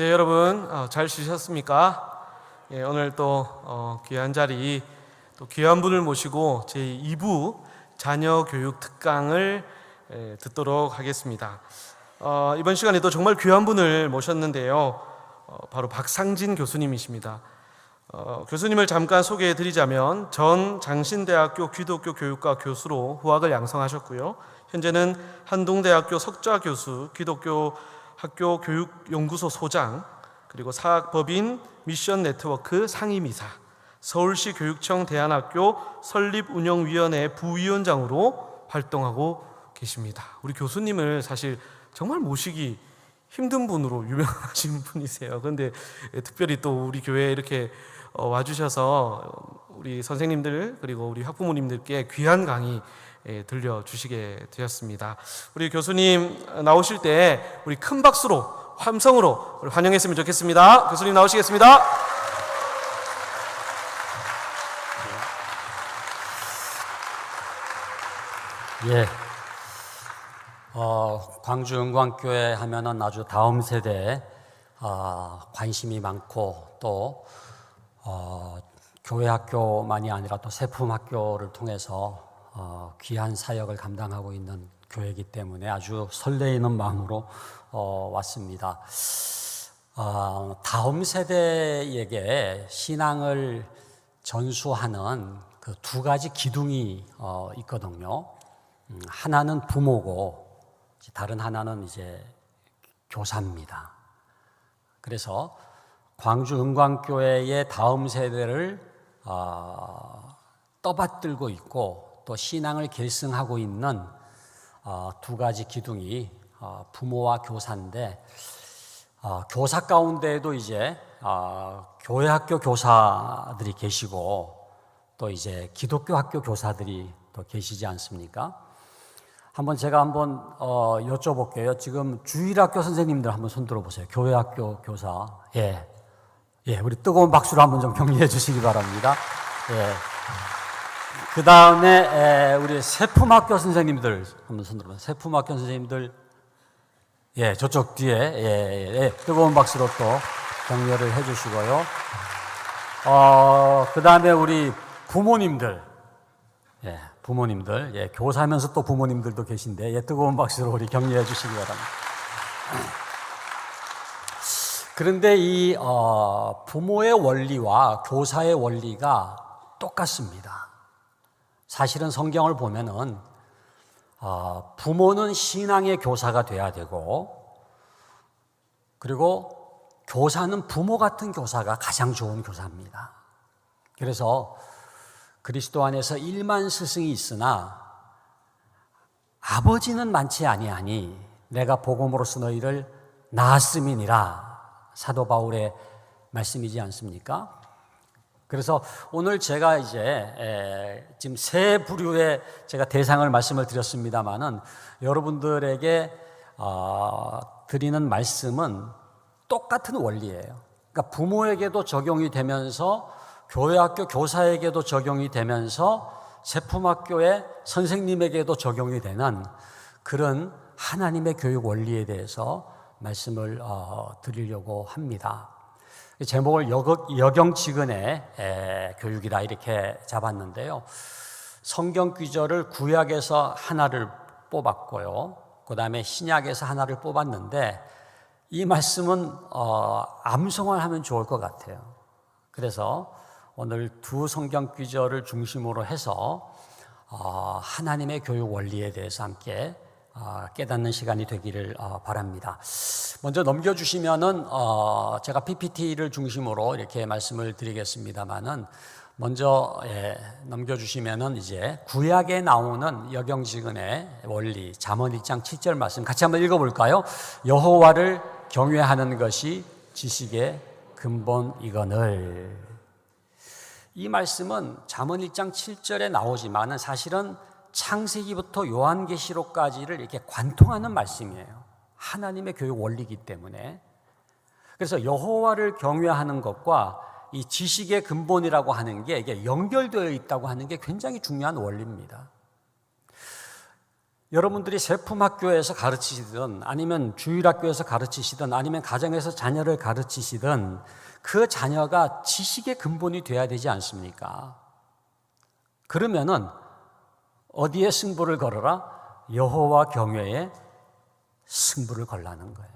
네, 여러분 잘 쉬셨습니까? 예, 오늘 또 귀한 자리, 또 귀한 분을 모시고 제2부 자녀 교육 특강을 듣도록 하겠습니다. 이번 시간에도 정말 귀한 분을 모셨는데요. 바로 박상진 교수님이십니다. 교수님을 잠깐 소개해 드리자면 전 장신대학교 기독교 교육과 교수로 후학을 양성하셨고요. 현재는 한동대학교 석좌 교수, 기독교 학교 교육연구소 소장, 그리고 사학법인 미션 네트워크 상임이사, 서울시 교육청 대안학교 설립운영위원회 부위원장으로 활동하고 계십니다. 우리 교수님을 사실 정말 모시기 힘든 분으로 유명하신 분이세요. 그런데 특별히 또 우리 교회에 이렇게 와주셔서 우리 선생님들 그리고 우리 학부모님들께 귀한 강의 들려주시게 되었습니다. 우리 교수님 나오실 때 우리 큰 박수로 함성으로 환영했으면 좋겠습니다. 교수님 나오시겠습니다. 예. 광주 은광교회 하면은 아주 다음 세대에 관심이 많고 또 교회 학교만이 아니라 또 세품 학교를 통해서 귀한 사역을 감당하고 있는 교회이기 때문에 아주 설레이는 마음으로 왔습니다. 다음 세대에게 신앙을 전수하는 그 두 가지 기둥이 있거든요. 하나는 부모고 다른 하나는 이제 교사입니다. 그래서 광주 은광교회의 다음 세대를 떠받들고 있고 또 신앙을 계승하고 있는 두 가지 기둥이 부모와 교사인데, 교사 가운데에도 이제 교회 학교 교사들이 계시고 또 이제 기독교 학교 교사들이 또 계시지 않습니까? 제가 한번 여쭤볼게요. 지금 주일학교 선생님들 한번 손 들어보세요. 교회 학교 교사. 예, 우리 뜨거운 박수로 한번 좀 격려해 주시기 바랍니다. 예. 그 다음에 우리 세품학교 선생님들 한번 손 들어보세요. 세품학교 선생님들, 예, 저쪽 뒤에 뜨거운 박수로 또 격려를 해주시고요. 그 다음에 우리 부모님들, 부모님들, 교사면서 또 부모님들도 계신데, 뜨거운 박수로 우리 격려해 주시기 바랍니다. 그런데 이 부모의 원리와 교사의 원리가 똑같습니다. 사실은 성경을 보면은 부모는 신앙의 교사가 돼야 되고, 그리고 교사는 부모 같은 교사가 가장 좋은 교사입니다. 그래서 그리스도 안에서 1만 스승이 있으나 아버지는 많지 아니하니 내가 복음으로써 너희를 낳았음이니라, 사도 바울의 말씀이지 않습니까? 그래서 오늘 제가 이제 지금 세 부류의 제가 대상을 말씀을 드렸습니다마는 여러분들에게 드리는 말씀은 똑같은 원리예요. 그러니까 부모에게도 적용이 되면서 교회 학교 교사에게도 적용이 되면서 세품학교의 선생님에게도 적용이 되는 그런 하나님의 교육 원리에 대해서 말씀을 드리려고 합니다. 제목을 여경지근의 교육이다 이렇게 잡았는데요. 성경 구절을 구약에서 하나를 뽑았고요. 그 다음에 신약에서 하나를 뽑았는데 이 말씀은 암송을 하면 좋을 것 같아요. 그래서 오늘 두 성경 구절을 중심으로 해서 하나님의 교육 원리에 대해서 함께 깨닫는 시간이 되기를 바랍니다. 먼저 넘겨주시면은 제가 PPT를 중심으로 이렇게 말씀을 드리겠습니다만은 먼저 넘겨주시면은 이제 구약에 나오는 여경지근의 원리 잠언 1장 7절 말씀 같이 한번 읽어볼까요? 여호와를 경외하는 것이 지식의 근본이거늘. 이 말씀은 잠언 1장 7절에 나오지만은 사실은 창세기부터 요한계시록까지를 이렇게 관통하는 말씀이에요. 하나님의 교육 원리이기 때문에. 그래서 여호와를 경외하는 것과 이 지식의 근본이라고 하는 게 이게 연결되어 있다고 하는 게 굉장히 중요한 원리입니다. 여러분들이 세품학교에서 가르치시든 아니면 주일학교에서 가르치시든 아니면 가정에서 자녀를 가르치시든 그 자녀가 지식의 근본이 돼야 되지 않습니까? 그러면은 어디에 승부를 걸어라? 여호와 경외에 승부를 걸라는 거예요.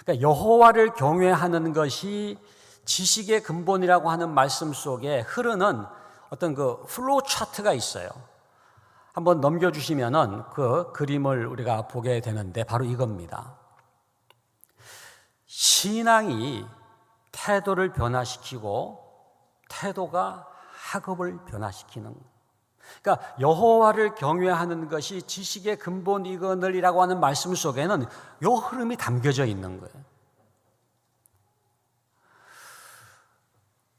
그러니까 여호와를 경외하는 것이 지식의 근본이라고 하는 말씀 속에 흐르는 어떤 그 플로우 차트가 있어요. 한번 넘겨주시면은 그 그림을 우리가 보게 되는데 바로 이겁니다. 신앙이 태도를 변화시키고 태도가 학업을 변화시키는, 그러니까 여호와를 경외하는 것이 지식의 근본이거늘이라고 하는 말씀 속에는 이 흐름이 담겨져 있는 거예요.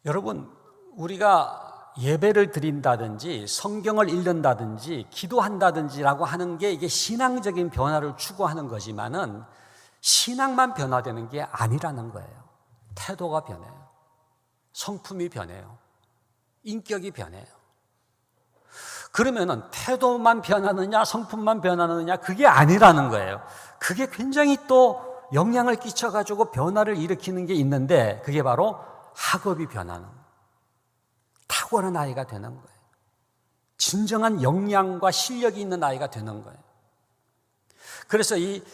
여러분, 우리가 예배를 드린다든지 성경을 읽는다든지 기도한다든지라고 하는 게 이게 신앙적인 변화를 추구하는 거지만은 신앙만 변화되는 게 아니라는 거예요. 태도가 변해요. 성품이 변해요. 인격이 변해요. 그러면은 태도만 변하느냐 성품만 변하느냐 그게 아니라는 거예요. 그게 굉장히 또 영향을 끼쳐가지고 변화를 일으키는 게 있는데 그게 바로 학업이 변하는, 탁월한 아이가 되는 거예요. 진정한 역량과 실력이 있는 아이가 되는 거예요. 그래서 이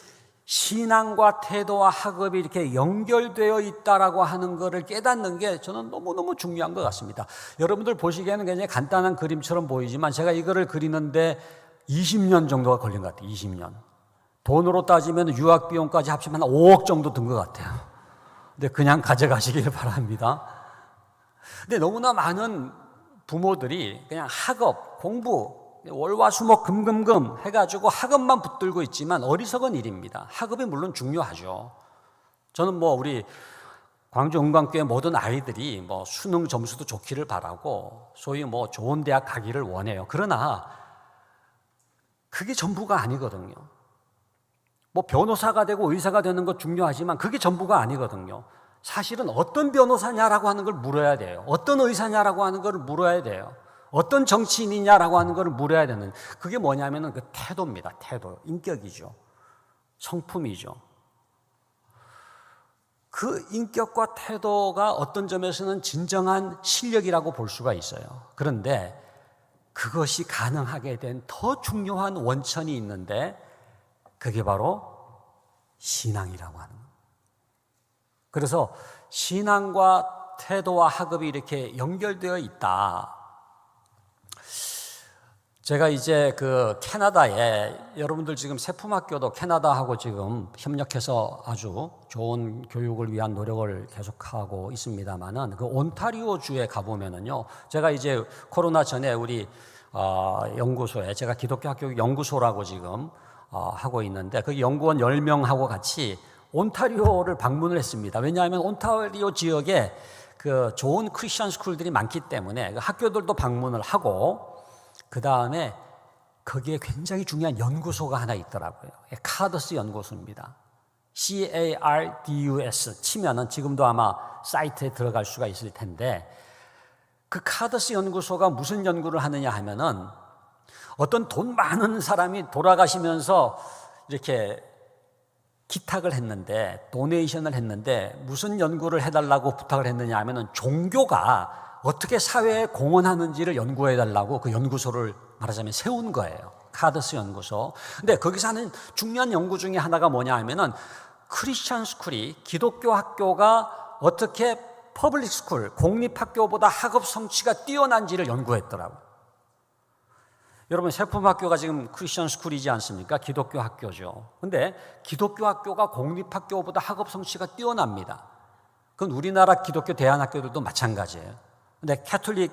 신앙과 태도와 학업이 이렇게 연결되어 있다라고 하는 것을 깨닫는 게 저는 너무너무 중요한 것 같습니다. 여러분들 보시기에는 굉장히 간단한 그림처럼 보이지만 제가 이거를 그리는데 20년 정도가 걸린 것 같아요. 20년. 돈으로 따지면 유학 비용까지 합치면 한 5억 정도 든 것 같아요. 근데 그냥 가져가시길 바랍니다. 근데 너무나 많은 부모들이 그냥 학업, 공부, 월화수목 금금금 해가지고 학업만 붙들고 있지만 어리석은 일입니다. 학업이 물론 중요하죠. 저는 우리 광주 은광교회 모든 아이들이 수능 점수도 좋기를 바라고 소위 좋은 대학 가기를 원해요. 그러나 그게 전부가 아니거든요. 변호사가 되고 의사가 되는 것 중요하지만 그게 전부가 아니거든요. 사실은 어떤 변호사냐라고 하는 걸 물어야 돼요. 어떤 의사냐라고 하는 걸 물어야 돼요. 어떤 정치인이냐라고 하는 걸 물어야 되는, 그게 뭐냐면은 그 태도입니다. 태도, 인격이죠. 성품이죠. 그 인격과 태도가 어떤 점에서는 진정한 실력이라고 볼 수가 있어요. 그런데 그것이 가능하게 된 더 중요한 원천이 있는데 그게 바로 신앙이라고 하는 거예요. 그래서 신앙과 태도와 학업이 이렇게 연결되어 있다. 제가 이제 캐나다에, 여러분들 지금 세품학교도 캐나다하고 지금 협력해서 아주 좋은 교육을 위한 노력을 계속하고 있습니다만은 그 온타리오 주에 가보면은요, 제가 이제 코로나 전에 우리 연구소에, 제가 기독교 학교 연구소라고 지금 하고 있는데 그 연구원 10명하고 같이 온타리오를 방문을 했습니다. 왜냐하면 온타리오 지역에 그 좋은 크리스천 스쿨들이 많기 때문에 그 학교들도 방문을 하고, 그 다음에 거기에 굉장히 중요한 연구소가 하나 있더라고요. 카더스 연구소입니다. CARDUS 치면은 지금도 아마 사이트에 들어갈 수가 있을 텐데, 그 카더스 연구소가 무슨 연구를 하느냐 하면은 어떤 돈 많은 사람이 돌아가시면서 이렇게 기탁을 했는데, 도네이션을 했는데 무슨 연구를 해달라고 부탁을 했느냐 하면은 종교가 어떻게 사회에 공헌하는지를 연구해달라고 그 연구소를 말하자면 세운 거예요. 카더스 연구소. 근데 거기서 하는 중요한 연구 중에 하나가 뭐냐 하면은 크리스천 스쿨이, 기독교 학교가 어떻게 퍼블릭 스쿨, 공립학교보다 학업 성취가 뛰어난지를 연구했더라고요. 여러분, 세품학교가 지금 크리스천 스쿨이지 않습니까? 기독교 학교죠. 근데 기독교 학교가 공립학교보다 학업 성취가 뛰어납니다. 그건 우리나라 기독교 대안학교들도 마찬가지예요. 근데 캐톨릭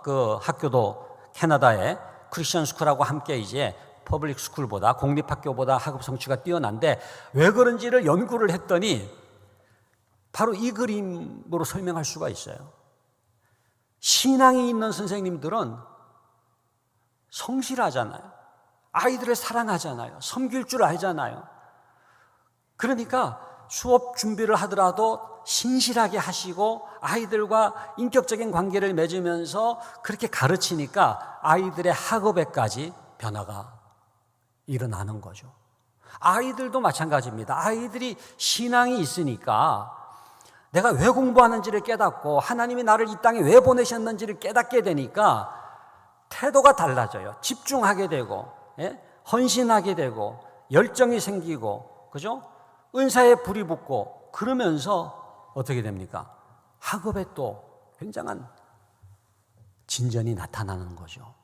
그 학교도 캐나다의 크리스천 스쿨하고 함께 이제 퍼블릭 스쿨보다, 공립학교보다 학업 성취가 뛰어난데 왜 그런지를 연구를 했더니 바로 이 그림으로 설명할 수가 있어요. 신앙이 있는 선생님들은 성실하잖아요. 아이들을 사랑하잖아요. 섬길 줄 알잖아요. 그러니까 수업 준비를 하더라도 신실하게 하시고 아이들과 인격적인 관계를 맺으면서 그렇게 가르치니까 아이들의 학업에까지 변화가 일어나는 거죠. 아이들도 마찬가지입니다. 아이들이 신앙이 있으니까 내가 왜 공부하는지를 깨닫고 하나님이 나를 이 땅에 왜 보내셨는지를 깨닫게 되니까 태도가 달라져요. 집중하게 되고, 헌신하게 되고, 열정이 생기고, 그죠? 은사에 불이 붙고, 그러면서 어떻게 됩니까? 학업에 또 굉장한 진전이 나타나는 거죠.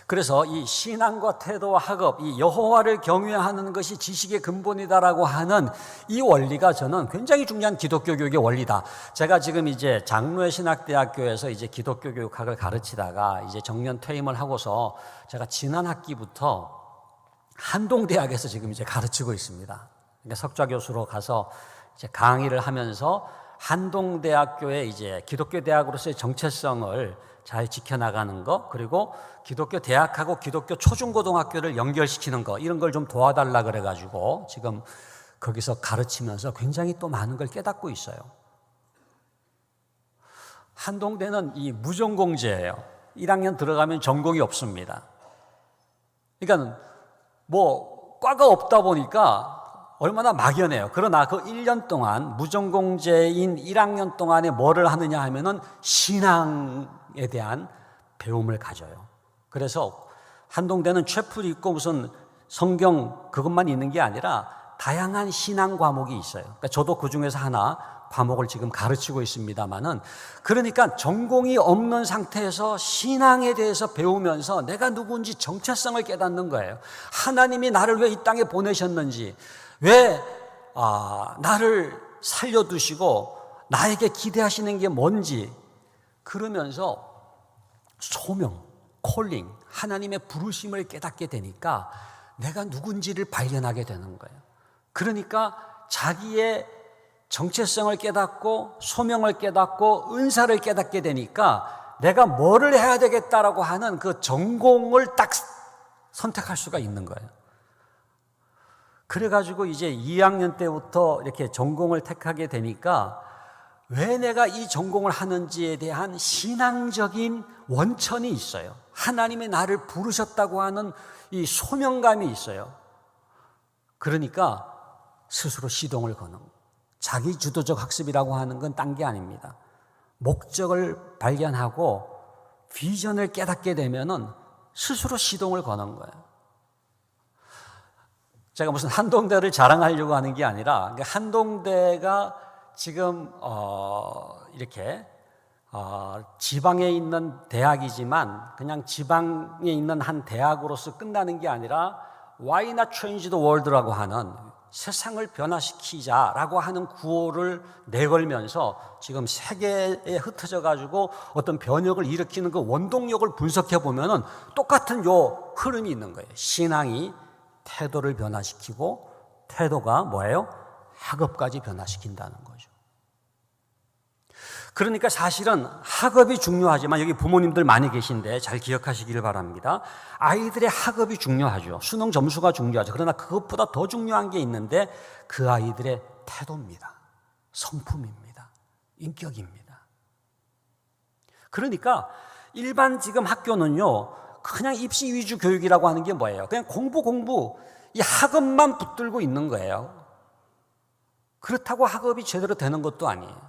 그래서 이 신앙과 태도와 학업, 이 여호와를 경외하는 것이 지식의 근본이다라고 하는 이 원리가 저는 굉장히 중요한 기독교 교육의 원리다. 제가 지금 이제 장로의 신학대학교에서 이제 기독교 교육학을 가르치다가 이제 정년 퇴임을 하고서 제가 지난 학기부터 한동대학에서 지금 이제 가르치고 있습니다. 그러니까 석좌 교수로 가서 이제 강의를 하면서 한동대학교의 이제 기독교 대학으로서의 정체성을 잘 지켜나가는 거, 그리고 기독교 대학하고 기독교 초중고등학교를 연결시키는 거, 이런 걸 좀 도와달라 그래가지고 지금 거기서 가르치면서 굉장히 또 많은 걸 깨닫고 있어요. 한동대는 이 무전공제예요. 1학년 들어가면 전공이 없습니다. 그러니까 뭐 과가 없다 보니까 얼마나 막연해요. 그러나 그 1년 동안 무전공제인 1학년 동안에 뭐를 하느냐 하면은 신앙에 대한 배움을 가져요. 그래서 한동대는 쳄플이 있고 무슨 성경 그것만 있는 게 아니라 다양한 신앙 과목이 있어요. 그러니까 저도 그 중에서 하나 과목을 지금 가르치고 있습니다만은, 그러니까 전공이 없는 상태에서 신앙에 대해서 배우면서 내가 누구인지 정체성을 깨닫는 거예요. 하나님이 나를 왜 이 땅에 보내셨는지, 왜 나를 살려두시고 나에게 기대하시는 게 뭔지, 그러면서 소명, 콜링, 하나님의 부르심을 깨닫게 되니까 내가 누군지를 발견하게 되는 거예요. 그러니까 자기의 정체성을 깨닫고 소명을 깨닫고 은사를 깨닫게 되니까 내가 뭐를 해야 되겠다라고 하는 그 전공을 딱 선택할 수가 있는 거예요. 그래가지고 이제 2학년 때부터 이렇게 전공을 택하게 되니까 왜 내가 이 전공을 하는지에 대한 신앙적인 원천이 있어요. 하나님이 나를 부르셨다고 하는 이 소명감이 있어요. 그러니까 스스로 시동을 거는, 자기 주도적 학습이라고 하는 건 딴 게 아닙니다. 목적을 발견하고 비전을 깨닫게 되면은 스스로 시동을 거는 거예요. 제가 무슨 한동대를 자랑하려고 하는 게 아니라, 한동대가 지금 이렇게 지방에 있는 대학이지만 그냥 지방에 있는 한 대학으로서 끝나는 게 아니라 Why not change the world라고 하는, 세상을 변화시키자라고 하는 구호를 내걸면서 지금 세계에 흩어져 가지고 어떤 변혁을 일으키는 그 원동력을 분석해 보면은 똑같은 요 흐름이 있는 거예요. 신앙이 태도를 변화시키고 태도가 뭐예요? 학업까지 변화시킨다는 거죠. 그러니까 사실은 학업이 중요하지만, 여기 부모님들 많이 계신데 잘 기억하시기를 바랍니다. 아이들의 학업이 중요하죠. 수능 점수가 중요하죠. 그러나 그것보다 더 중요한 게 있는데 그 아이들의 태도입니다. 성품입니다. 인격입니다. 그러니까 일반 지금 학교는요, 그냥 입시 위주 교육이라고 하는 게 뭐예요? 그냥 공부, 이 학업만 붙들고 있는 거예요. 그렇다고 학업이 제대로 되는 것도 아니에요.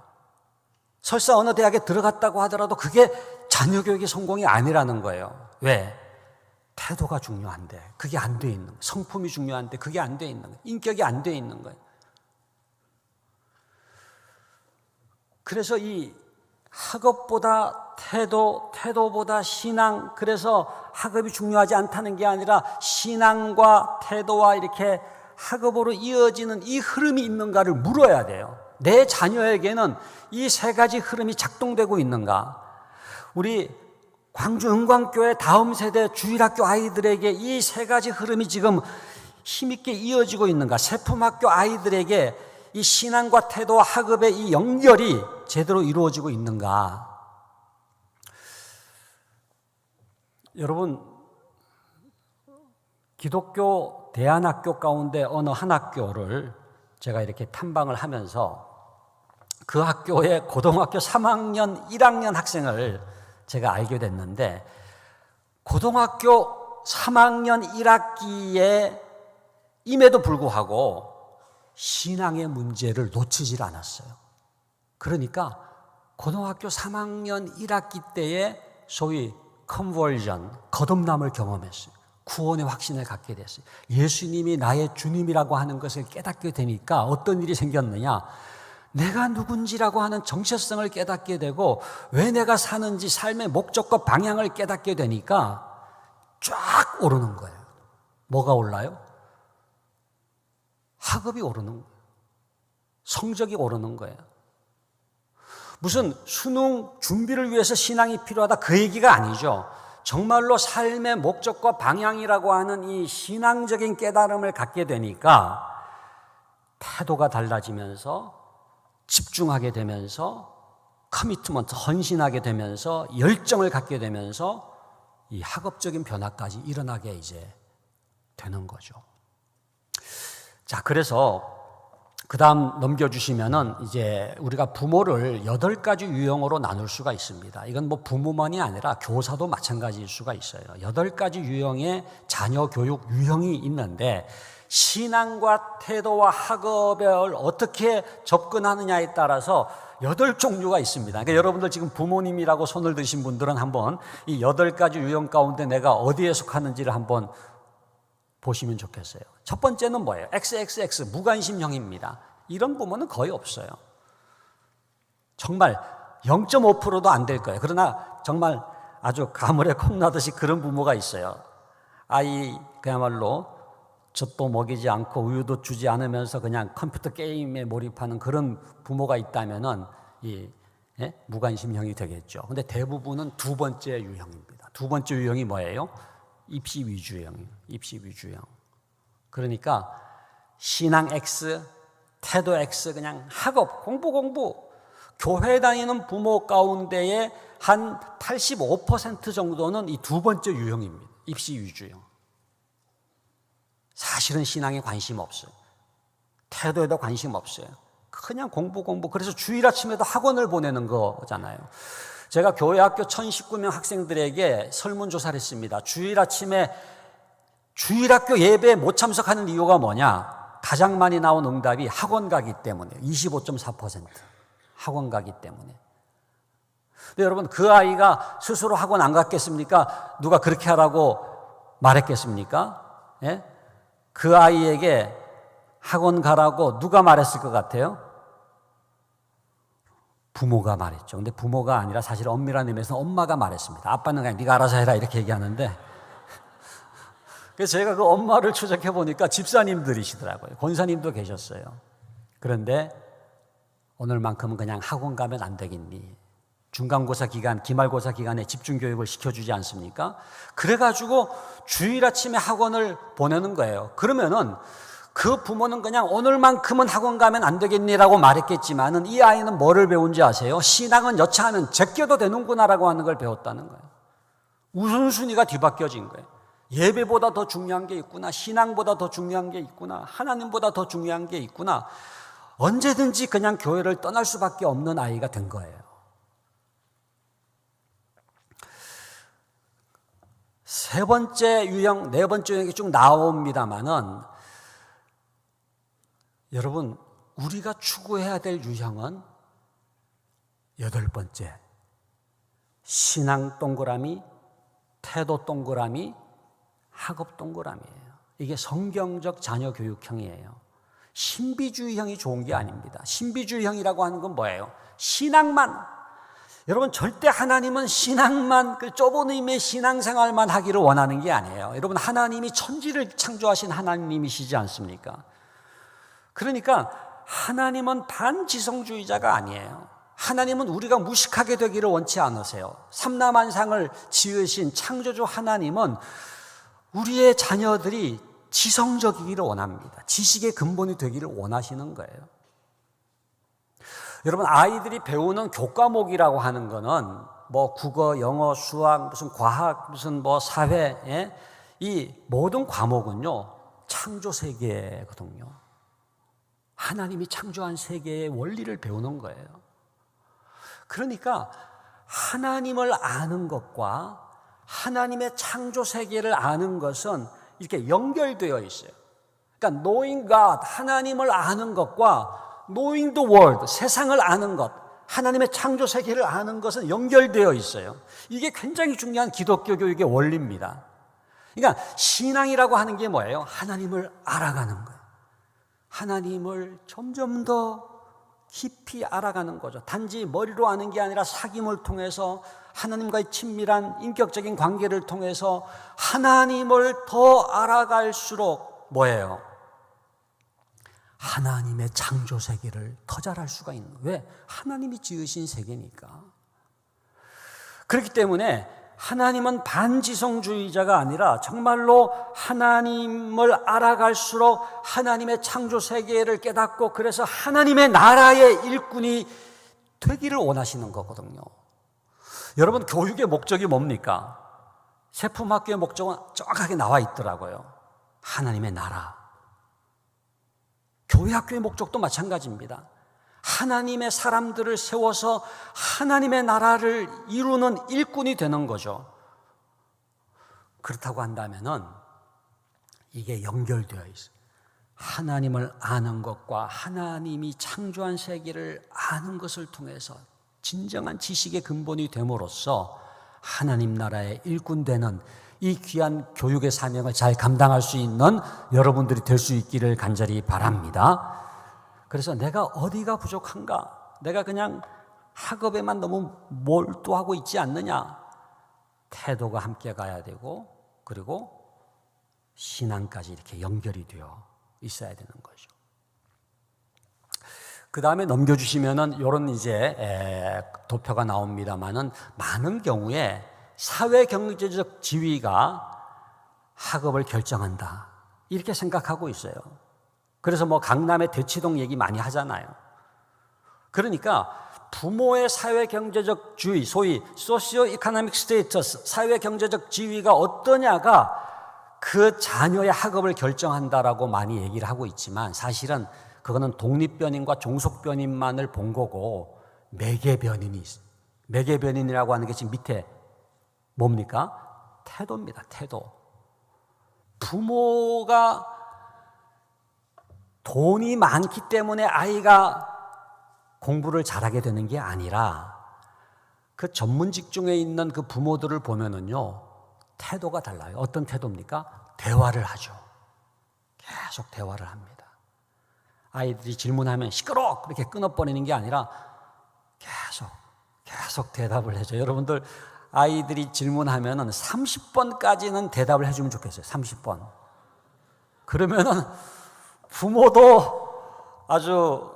설사 어느 대학에 들어갔다고 하더라도 그게 자녀 교육의 성공이 아니라는 거예요. 왜? 태도가 중요한데 그게 안 돼 있는 거예요. 성품이 중요한데 그게 안 돼 있는 거예요. 인격이 안 돼 있는 거예요. 그래서 이 학업보다 태도보다 신앙, 그래서 학업이 중요하지 않다는 게 아니라 신앙과 태도와 이렇게 학업으로 이어지는 이 흐름이 있는가를 물어야 돼요. 내 자녀에게는 이 세 가지 흐름이 작동되고 있는가? 우리 광주 은광교회 다음 세대 주일학교 아이들에게 이 세 가지 흐름이 지금 힘있게 이어지고 있는가? 세품학교 아이들에게 이 신앙과 태도와 학업의 이 연결이 제대로 이루어지고 있는가? 여러분, 기독교 대안학교 가운데 어느 한 학교를 제가 이렇게 탐방을 하면서 그 학교의 고등학교 3학년, 1학년 학생을 제가 알게 됐는데, 고등학교 3학년 1학기에 임에도 불구하고 신앙의 문제를 놓치질 않았어요. 그러니까 고등학교 3학년 1학기 때에 소위 컨버전, 거듭남을 경험했어요. 구원의 확신을 갖게 됐어요. 예수님이 나의 주님이라고 하는 것을 깨닫게 되니까 어떤 일이 생겼느냐? 내가 누군지라고 하는 정체성을 깨닫게 되고 왜 내가 사는지 삶의 목적과 방향을 깨닫게 되니까 쫙 오르는 거예요. 뭐가 올라요? 학업이 오르는 거예요. 성적이 오르는 거예요. 무슨 수능 준비를 위해서 신앙이 필요하다 그 얘기가 아니죠. 정말로 삶의 목적과 방향이라고 하는 이 신앙적인 깨달음을 갖게 되니까 태도가 달라지면서 집중하게 되면서 커미트먼트, 헌신하게 되면서 열정을 갖게 되면서 이 학업적인 변화까지 일어나게 이제 되는 거죠. 자, 그래서 그 다음 넘겨주시면은 이제 우리가 부모를 8가지 유형으로 나눌 수가 있습니다. 이건 뭐 부모만이 아니라 교사도 마찬가지일 수가 있어요. 8가지 유형의 자녀 교육 유형이 있는데 신앙과 태도와 학업을 어떻게 접근하느냐에 따라서 8종류가 있습니다. 그러니까 여러분들 지금 부모님이라고 손을 드신 분들은 한번 이 8가지 유형 가운데 내가 어디에 속하는지를 한번 보시면 좋겠어요. 첫 번째는 뭐예요? XXX, 무관심형입니다. 이런 부모는 거의 없어요. 정말 0.5%도 안 될 거예요. 그러나 정말 아주 가물에 콩나듯이 그런 부모가 있어요. 아이 그야말로 젖도 먹이지 않고 우유도 주지 않으면서 그냥 컴퓨터 게임에 몰입하는 그런 부모가 있다면은 무관심형이 되겠죠. 근데 대부분은 두 번째 유형입니다. 두 번째 유형이 뭐예요? 입시 위주형. 입시 위주형. 그러니까 신앙 X, 태도 X, 그냥 학업, 공부. 교회 다니는 부모 가운데에 한 85% 정도는 이 두 번째 유형입니다. 입시 위주형. 사실은 신앙에 관심 없어요. 태도에도 관심 없어요. 그냥 공부. 그래서 주일 아침에도 학원을 보내는 거잖아요. 제가 교회 학교 1019명 학생들에게 설문조사를 했습니다. 주일 아침에 주일학교 예배에 못 참석하는 이유가 뭐냐? 가장 많이 나온 응답이 학원 가기 때문에 25.4%. 학원 가기 때문에. 근데 여러분 그 아이가 스스로 학원 안 갔겠습니까? 누가 그렇게 하라고 말했겠습니까? 예? 그 아이에게 학원 가라고 누가 말했을 것 같아요? 부모가 말했죠. 근데 부모가 아니라 사실 엄밀한 의미에서는 엄마가 말했습니다. 아빠는 그냥 네가 알아서 해라 이렇게 얘기하는데 그래서 제가 그 엄마를 추적해 보니까 집사님들이시더라고요. 권사님도 계셨어요. 그런데 오늘만큼은 그냥 학원 가면 안 되겠니? 중간고사 기간, 기말고사 기간에 집중교육을 시켜주지 않습니까? 그래가지고 주일 아침에 학원을 보내는 거예요. 그러면은 그 부모는 그냥 오늘만큼은 학원 가면 안 되겠니라고 말했겠지만은 이 아이는 뭐를 배운지 아세요? 신앙은 여차하면 제껴도 되는구나라고 하는 걸 배웠다는 거예요. 우선순위가 뒤바뀌어진 거예요. 예배보다 더 중요한 게 있구나. 신앙보다 더 중요한 게 있구나. 하나님보다 더 중요한 게 있구나. 언제든지 그냥 교회를 떠날 수밖에 없는 아이가 된 거예요. 세 번째 유형, 네 번째 유형이 쭉 나옵니다만은 여러분 우리가 추구해야 될 유형은 8번째 신앙 동그라미, 태도 동그라미, 학업 동그라미예요. 이게 성경적 자녀 교육형이에요. 신비주의형이 좋은 게 아닙니다. 신비주의형이라고 하는 건 뭐예요? 신앙만. 여러분 절대 하나님은 신앙만, 그 좁은 의미의 신앙생활만 하기를 원하는 게 아니에요. 여러분 하나님이 천지를 창조하신 하나님이시지 않습니까? 그러니까 하나님은 반지성주의자가 아니에요. 하나님은 우리가 무식하게 되기를 원치 않으세요. 삼라만상을 지으신 창조주 하나님은 우리의 자녀들이 지성적이기를 원합니다. 지식의 근본이 되기를 원하시는 거예요. 여러분 아이들이 배우는 교과목이라고 하는 거는 뭐 국어, 영어, 수학, 무슨 과학, 무슨 뭐 사회, 이 모든 과목은요 창조 세계거든요. 하나님이 창조한 세계의 원리를 배우는 거예요. 그러니까 하나님을 아는 것과 하나님의 창조 세계를 아는 것은 이렇게 연결되어 있어요. 그러니까 knowing God, 하나님을 아는 것과 knowing the world, 세상을 아는 것, 하나님의 창조 세계를 아는 것은 연결되어 있어요. 이게 굉장히 중요한 기독교 교육의 원리입니다. 그러니까 신앙이라고 하는 게 뭐예요? 하나님을 알아가는 거예요. 하나님을 점점 더 깊이 알아가는 거죠. 단지 머리로 아는 게 아니라 사귐을 통해서 하나님과의 친밀한 인격적인 관계를 통해서 하나님을 더 알아갈수록 뭐예요? 하나님의 창조 세계를 더 잘 알 수가 있는 거예요. 왜? 하나님이 지으신 세계니까. 그렇기 때문에 하나님은 반지성주의자가 아니라 정말로 하나님을 알아갈수록 하나님의 창조 세계를 깨닫고 그래서 하나님의 나라의 일꾼이 되기를 원하시는 거거든요. 여러분, 교육의 목적이 뭡니까? 세품학교의 목적은 정확하게 나와 있더라고요. 하나님의 나라. 교회학교의 목적도 마찬가지입니다. 하나님의 사람들을 세워서 하나님의 나라를 이루는 일꾼이 되는 거죠. 그렇다고 한다면은 이게 연결되어 있어요. 하나님을 아는 것과 하나님이 창조한 세계를 아는 것을 통해서 진정한 지식의 근본이 됨으로써 하나님 나라의 일꾼 되는 이 귀한 교육의 사명을 잘 감당할 수 있는 여러분들이 될 수 있기를 간절히 바랍니다. 그래서 내가 어디가 부족한가? 내가 그냥 학업에만 너무 몰두하고 있지 않느냐? 태도가 함께 가야 되고, 그리고 신앙까지 이렇게 연결이 되어 있어야 되는 거죠. 그 다음에 넘겨주시면은 이런 이제 도표가 나옵니다만은 많은 경우에 사회 경제적 지위가 학업을 결정한다 이렇게 생각하고 있어요. 그래서 뭐 강남의 대치동 얘기 많이 하잖아요. 그러니까 부모의 사회 경제적 지위, 소위 소시오 이코노믹 스테이터스, 사회 경제적 지위가 어떠냐가 그 자녀의 학업을 결정한다라고 많이 얘기를 하고 있지만 사실은 그거는 독립변인과 종속변인만을 본 거고 매개변인이 있어요. 매개변인이라고 하는 게 지금 밑에 뭡니까? 태도입니다. 태도. 부모가 돈이 많기 때문에 아이가 공부를 잘하게 되는 게 아니라 그 전문 직종에 있는 그 부모들을 보면은요 태도가 달라요. 어떤 태도입니까? 대화를 하죠. 계속 대화를 합니다. 아이들이 질문하면 시끄러워! 그렇게 끊어버리는 게 아니라 계속 대답을 해줘. 여러분들 아이들이 질문하면은 30번까지는 대답을 해주면 좋겠어요. 30번. 그러면은 부모도 아주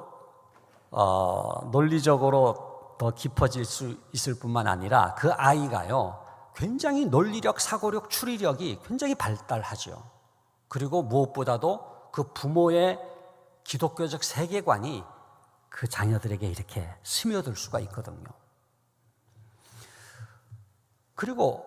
논리적으로 더 깊어질 수 있을 뿐만 아니라 그 아이가요 굉장히 논리력, 사고력, 추리력이 굉장히 발달하죠. 그리고 무엇보다도 그 부모의 기독교적 세계관이 그 자녀들에게 이렇게 스며들 수가 있거든요. 그리고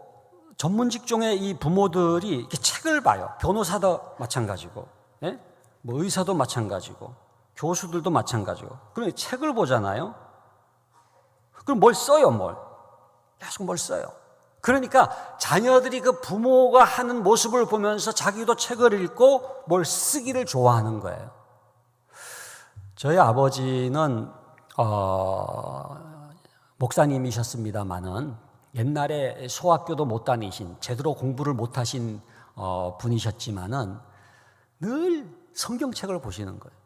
전문 직종의 이 부모들이 이렇게 책을 봐요. 변호사도 마찬가지고, 예? 뭐 의사도 마찬가지고, 교수들도 마찬가지고. 그럼 책을 보잖아요. 그럼 뭘 써요, 계속 뭘 써요. 그러니까 자녀들이 그 부모가 하는 모습을 보면서 자기도 책을 읽고 뭘 쓰기를 좋아하는 거예요. 저희 아버지는 목사님이셨습니다마는 옛날에 소학교도 못 다니신, 제대로 공부를 못 하신 분이셨지만은 늘 성경책을 보시는 거예요.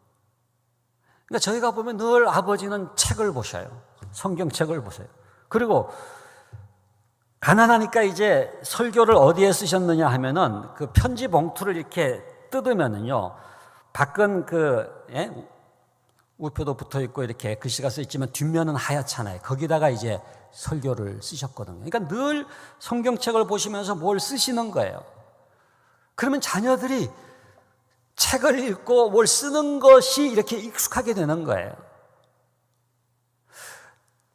그러니까 저희가 보면 늘 아버지는 책을 보셔요. 성경책을 보세요. 그리고 가난하니까 이제 설교를 어디에 쓰셨느냐 하면은 그 편지 봉투를 이렇게 뜯으면은요, 밖은 우표도 붙어 있고 이렇게 글씨가 써 있지만 뒷면은 하얗잖아요. 거기다가 이제 설교를 쓰셨거든요. 그러니까 늘 성경책을 보시면서 뭘 쓰시는 거예요. 그러면 자녀들이 책을 읽고 뭘 쓰는 것이 이렇게 익숙하게 되는 거예요.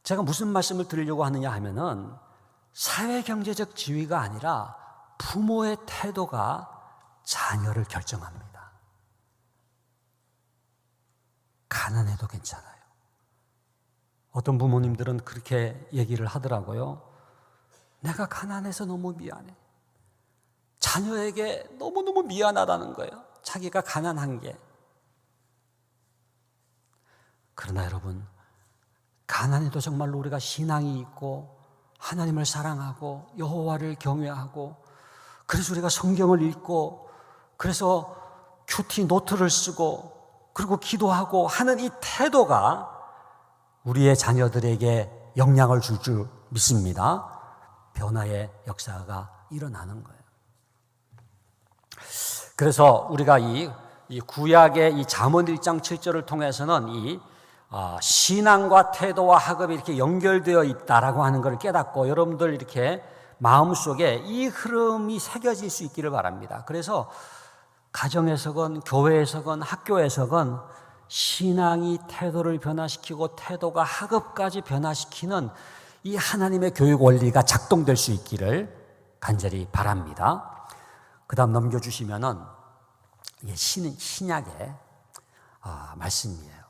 제가 무슨 말씀을 드리려고 하느냐 하면은 사회 경제적 지위가 아니라 부모의 태도가 자녀를 결정합니다. 가난해도 괜찮아요. 어떤 부모님들은 그렇게 얘기를 하더라고요. 내가 가난해서 너무 미안해. 자녀에게 너무너무 미안하다는 거예요. 자기가 가난한 게. 그러나 여러분, 가난해도 정말로 우리가 신앙이 있고 하나님을 사랑하고 여호와를 경외하고, 그래서 우리가 성경을 읽고, 그래서 큐티 노트를 쓰고, 그리고 기도하고 하는 이 태도가 우리의 자녀들에게 영향을 줄 줄 믿습니다. 변화의 역사가 일어나는 거예요. 그래서 우리가 이 구약의 이 잠언 1장 7절을 통해서는 이 신앙과 태도와 학업이 이렇게 연결되어 있다라고 하는 걸 깨닫고, 여러분들 이렇게 마음속에 이 흐름이 새겨질 수 있기를 바랍니다. 그래서 가정에서건 교회에서건 학교에서건 신앙이 태도를 변화시키고 태도가 학업까지 변화시키는 이 하나님의 교육 원리가 작동될 수 있기를 간절히 바랍니다. 그 다음 넘겨주시면은 이게 신약의 말씀이에요.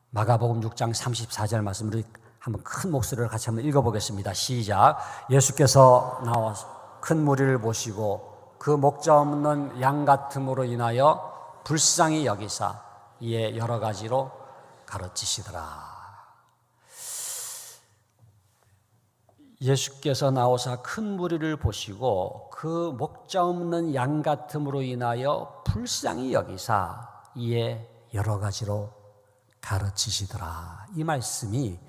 마가복음 6장 34절 말씀을 한번 큰 목소리로 같이 한번 읽어보겠습니다. 시작. 예수께서 나와서 큰 무리를 보시고 그 목자 없는 양 같음으로 인하여 불쌍히 여기사 이에 여러 가지로 가르치시더라. 예수께서 나오사 큰 무리를 보시고 그 목자 없는 양 같음으로 인하여 불쌍히 여기사 이에 여러 가지로 가르치시더라. 이 말씀이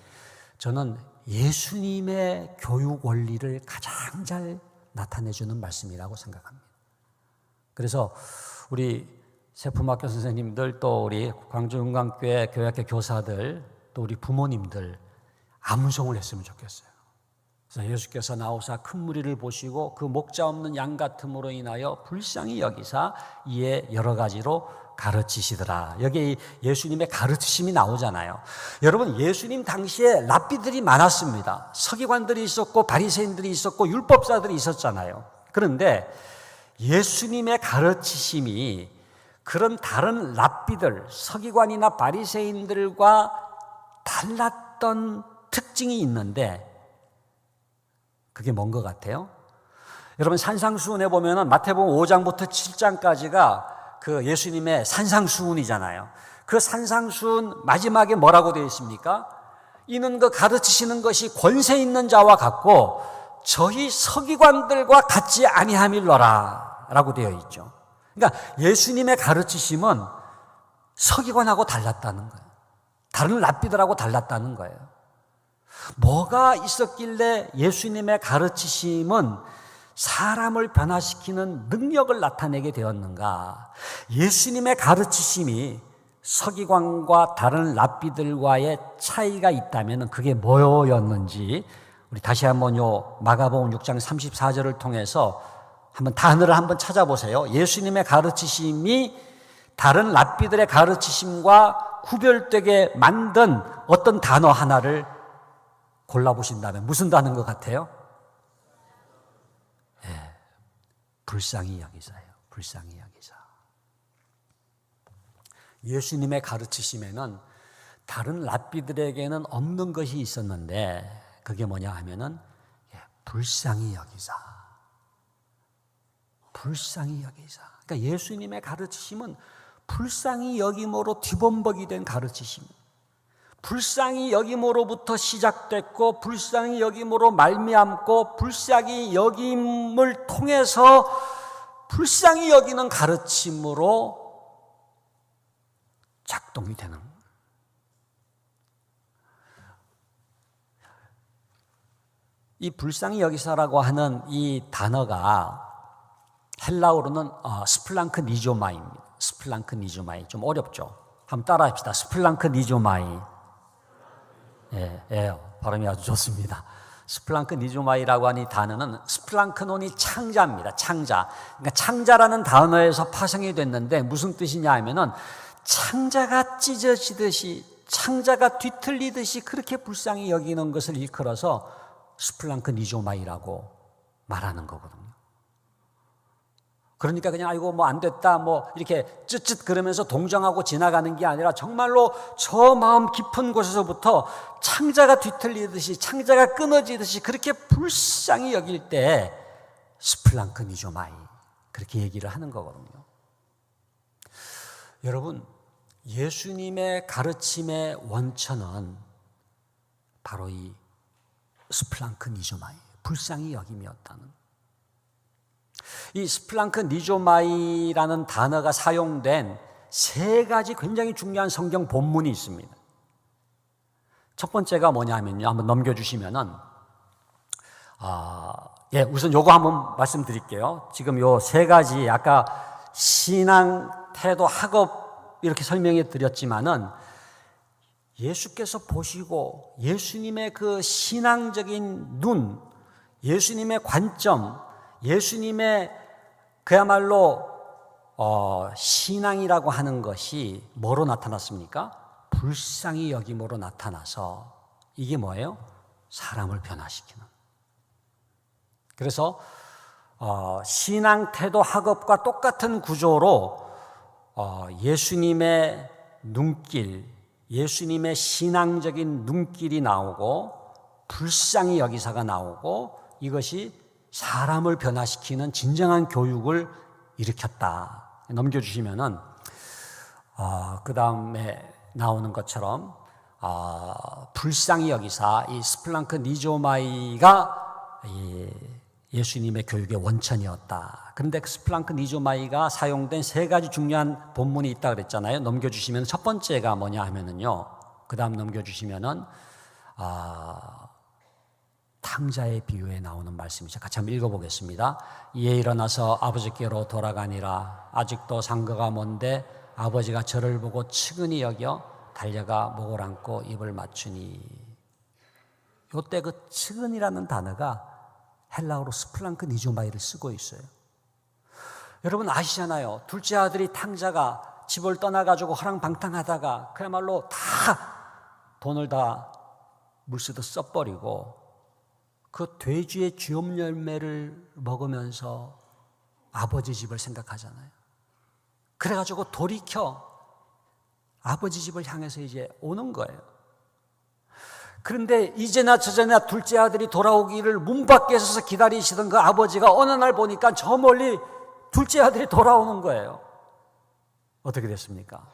저는 예수님의 교육 원리를 가장 잘 나타내주는 말씀이라고 생각합니다. 그래서 우리 세품학교 선생님들, 또 우리 광주은광교회 교회학교 교사들, 또 우리 부모님들 암송을 했으면 좋겠어요. 그래서 예수께서 나오사 큰 무리를 보시고 그 목자 없는 양 같음으로 인하여 불쌍히 여기사 이에 여러 가지로 가르치시더라. 여기 예수님의 가르치심이 나오잖아요. 여러분, 예수님 당시에 랍비들이 많았습니다. 서기관들이 있었고 바리새인들이 있었고 율법사들이 있었잖아요. 그런데 예수님의 가르치심이 그런 다른 랍비들, 서기관이나 바리새인들과 달랐던 특징이 있는데, 그게 뭔 것 같아요? 여러분, 산상수훈에 보면은 마태복음 5장부터 7장까지가 그 예수님의 산상수훈이잖아요. 그 산상수훈 마지막에 뭐라고 되어 있습니까? 이는 그 가르치시는 것이 권세 있는 자와 같고 저희 서기관들과 같지 아니함일러라 라고 되어 있죠. 그러니까 예수님의 가르치심은 서기관하고 달랐다는 거예요. 다른 랍비들하고 달랐다는 거예요. 뭐가 있었길래 예수님의 가르치심은 사람을 변화시키는 능력을 나타내게 되었는가? 예수님의 가르치심이 서기관과 다른 랍비들과의 차이가 있다면 그게 뭐였는지 우리 다시 한번 요 마가복음 6장 34절을 통해서 한번 단어를 한번 찾아보세요. 예수님의 가르치심이 다른 랍비들의 가르치심과 구별되게 만든 어떤 단어 하나를 골라보신다면 무슨 단어인 것 같아요? 불쌍히 여기사예요. 불쌍히 여기사. 예수님의 가르치심에는 다른 랍비들에게는 없는 것이 있었는데 그게 뭐냐 하면은 불쌍히 여기사. 불쌍히 여기사. 그러니까 예수님의 가르치심은 불쌍히 여김으로 뒤범벅이 된 가르치심입니다. 불쌍히 여김으로부터 시작됐고 불쌍히 여김으로 말미암고 불쌍히 여김을 통해서 불쌍히 여기는 가르침으로 작동이 되는 거예요. 이 불쌍히 여기사라고 하는 이 단어가 헬라어로는 스플랑크 니조마이입니다. 스플랑크 니조마이. 좀 어렵죠? 한번 따라 합시다. 스플랑크 니조마이. 발음이 아주 좋습니다. 스플랑크 니조마이라고 하는 이 단어는 스플랑크논이 창자입니다. 창자. 그러니까 창자라는 단어에서 파생이 됐는데 무슨 뜻이냐 하면은 창자가 찢어지듯이, 창자가 뒤틀리듯이 그렇게 불쌍히 여기는 것을 일컬어서 스플랑크 니조마이라고 말하는 거거든요. 그러니까 그냥 아이고 뭐 안 됐다 뭐 이렇게 쯧쯧 그러면서 동정하고 지나가는 게 아니라 정말로 저 마음 깊은 곳에서부터 창자가 뒤틀리듯이 창자가 끊어지듯이 그렇게 불쌍히 여길 때 스플랑크 니조마이 그렇게 얘기를 하는 거거든요. 여러분, 예수님의 가르침의 원천은 바로 이 스플랑크 니조마이, 불쌍히 여김이었다는. 이 스플랑크 니조마이라는 단어가 사용된 세 가지 굉장히 중요한 성경 본문이 있습니다. 첫 번째가 뭐냐면요, 한번 넘겨주시면은 우선 요거 한번 말씀드릴게요. 지금 요 세 가지 아까 신앙, 태도, 학업 이렇게 설명해 드렸지만은 예수께서 보시고 예수님의 그 신앙적인 눈, 예수님의 관점, 예수님의 그야말로 신앙이라고 하는 것이 뭐로 나타났습니까? 불쌍히 여김으로 나타나서 이게 뭐예요? 사람을 변화시키는. 그래서 신앙, 태도, 학업과 똑같은 구조로 예수님의 눈길, 예수님의 신앙적인 눈길이 나오고 불쌍히 여기사가 나오고 이것이 사람을 변화시키는 진정한 교육을 일으켰다. 넘겨주시면은 그 다음에 나오는 것처럼 불쌍히 여기사 이 스플랑크 니조마이가 예수님의 교육의 원천이었다. 그런데 그 스플랑크 니조마이가 사용된 세 가지 중요한 본문이 있다 그랬잖아요. 넘겨주시면 첫 번째가 뭐냐 하면은요. 그 다음 넘겨주시면은 탕자의 비유에 나오는 말씀이죠. 같이 한번 읽어보겠습니다. 이에 일어나서 아버지께로 돌아가니라. 아직도 상거가 먼데 아버지가 저를 보고 측은히 여겨 달려가 목을 안고 입을 맞추니. 이때 그 측은이라는 단어가 헬라어로 스플랑크 니조마이를 쓰고 있어요. 여러분 아시잖아요. 둘째 아들이 탕자가 집을 떠나가지고 허랑방탕하다가 그야말로 다 돈을 다 물쓰듯 써버리고 그 돼지의 쥐엄 열매를 먹으면서 아버지 집을 생각하잖아요. 그래가지고 돌이켜 아버지 집을 향해서 이제 오는 거예요. 그런데 이제나 저제나 둘째 아들이 돌아오기를 문 밖에 서서 기다리시던 그 아버지가 어느 날 보니까 저 멀리 둘째 아들이 돌아오는 거예요. 어떻게 됐습니까?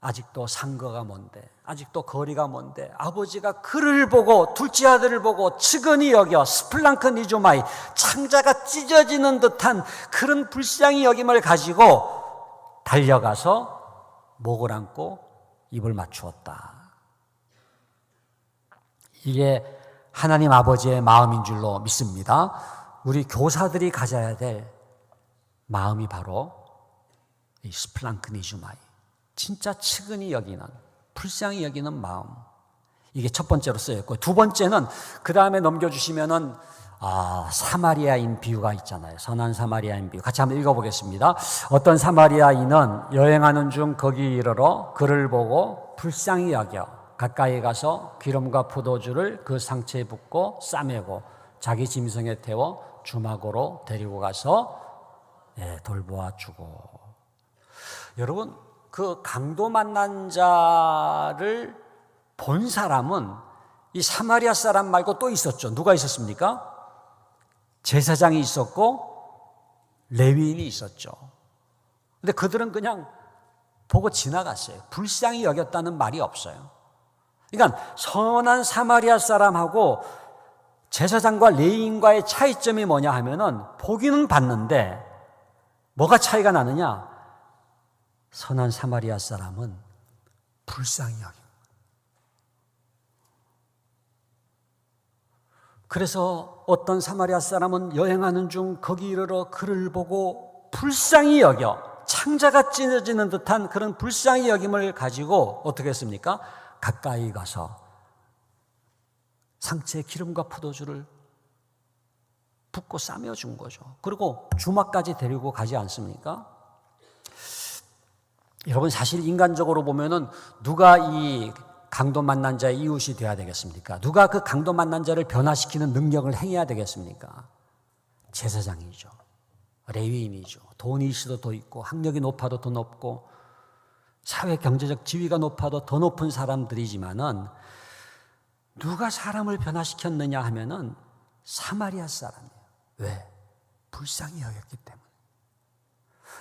아직도 상거가 먼데, 아직도 거리가 먼데 아버지가 그를 보고 둘째 아들을 보고 측은히 여겨 스플랑크 니조마이, 창자가 찢어지는 듯한 그런 불쌍히 여김을 가지고 달려가서 목을 안고 입을 맞추었다. 이게 하나님 아버지의 마음인 줄로 믿습니다. 우리 교사들이 가져야 될 마음이 바로 이 스플랑크 니조마이, 진짜 측은히 여기는, 불쌍히 여기는 마음. 이게 첫 번째로 쓰였고, 두 번째는 그 다음에 넘겨주시면은 사마리아인 비유가 있잖아요. 선한 사마리아인 비유. 같이 한번 읽어보겠습니다. 어떤 사마리아인은 여행하는 중 거기 이르러 그를 보고 불쌍히 여겨 가까이 가서 기름과 포도주를 그 상처에 붓고 싸매고 자기 짐승에 태워 주막으로 데리고 가서 돌보아 주고. 여러분, 그 강도 만난 자를 본 사람은 이 사마리아 사람 말고 또 있었죠. 누가 있었습니까? 제사장이 있었고 레위인이 있었죠. 근데 그들은 그냥 보고 지나갔어요. 불쌍히 여겼다는 말이 없어요. 그러니까 선한 사마리아 사람하고 제사장과 레위인과의 차이점이 뭐냐 하면은 보기는 봤는데 뭐가 차이가 나느냐? 선한 사마리아 사람은 불쌍히 여깁니다. 그래서 어떤 사마리아 사람은 여행하는 중 거기 이르러 그를 보고 불쌍히 여겨 창자가 찢어지는 듯한 그런 불쌍히 여김을 가지고 어떻게 했습니까? 가까이 가서 상처에 기름과 포도주를 붓고 싸매준 거죠. 그리고 주막까지 데리고 가지 않습니까? 여러분, 사실 인간적으로 보면은 누가 이 강도 만난 자의 이웃이 되어야 되겠습니까? 누가 그 강도 만난 자를 변화시키는 능력을 행해야 되겠습니까? 제사장이죠. 레위인이죠. 돈이 있어도 더 있고 학력이 높아도 더 높고 사회 경제적 지위가 높아도 더 높은 사람들이지만은 누가 사람을 변화시켰느냐 하면은 사마리아 사람이에요. 왜? 불쌍히 여겼기 때문에.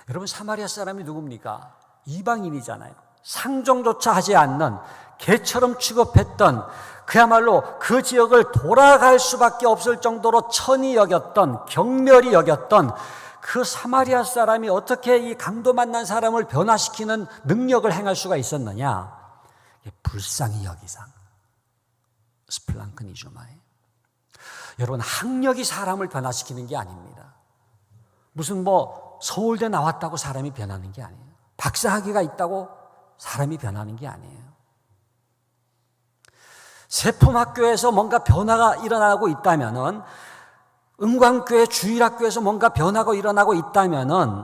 여러분, 사마리아 사람이 누굽니까? 이방인이잖아요. 상종조차 하지 않는 개처럼 취급했던, 그야말로 그 지역을 돌아갈 수밖에 없을 정도로 천히 여겼던, 경멸히 여겼던 그 사마리아 사람이 어떻게 이 강도 만난 사람을 변화시키는 능력을 행할 수가 있었느냐? 불쌍히 여기상 스플랑크니조마에. 여러분, 학력이 사람을 변화시키는 게 아닙니다. 무슨 서울대 나왔다고 사람이 변하는 게 아니에요. 박사학위가 있다고 사람이 변하는 게 아니에요. 세품학교에서 뭔가 변화가 일어나고 있다면은, 은광교회 주일학교에서 뭔가 변화가 일어나고 있다면은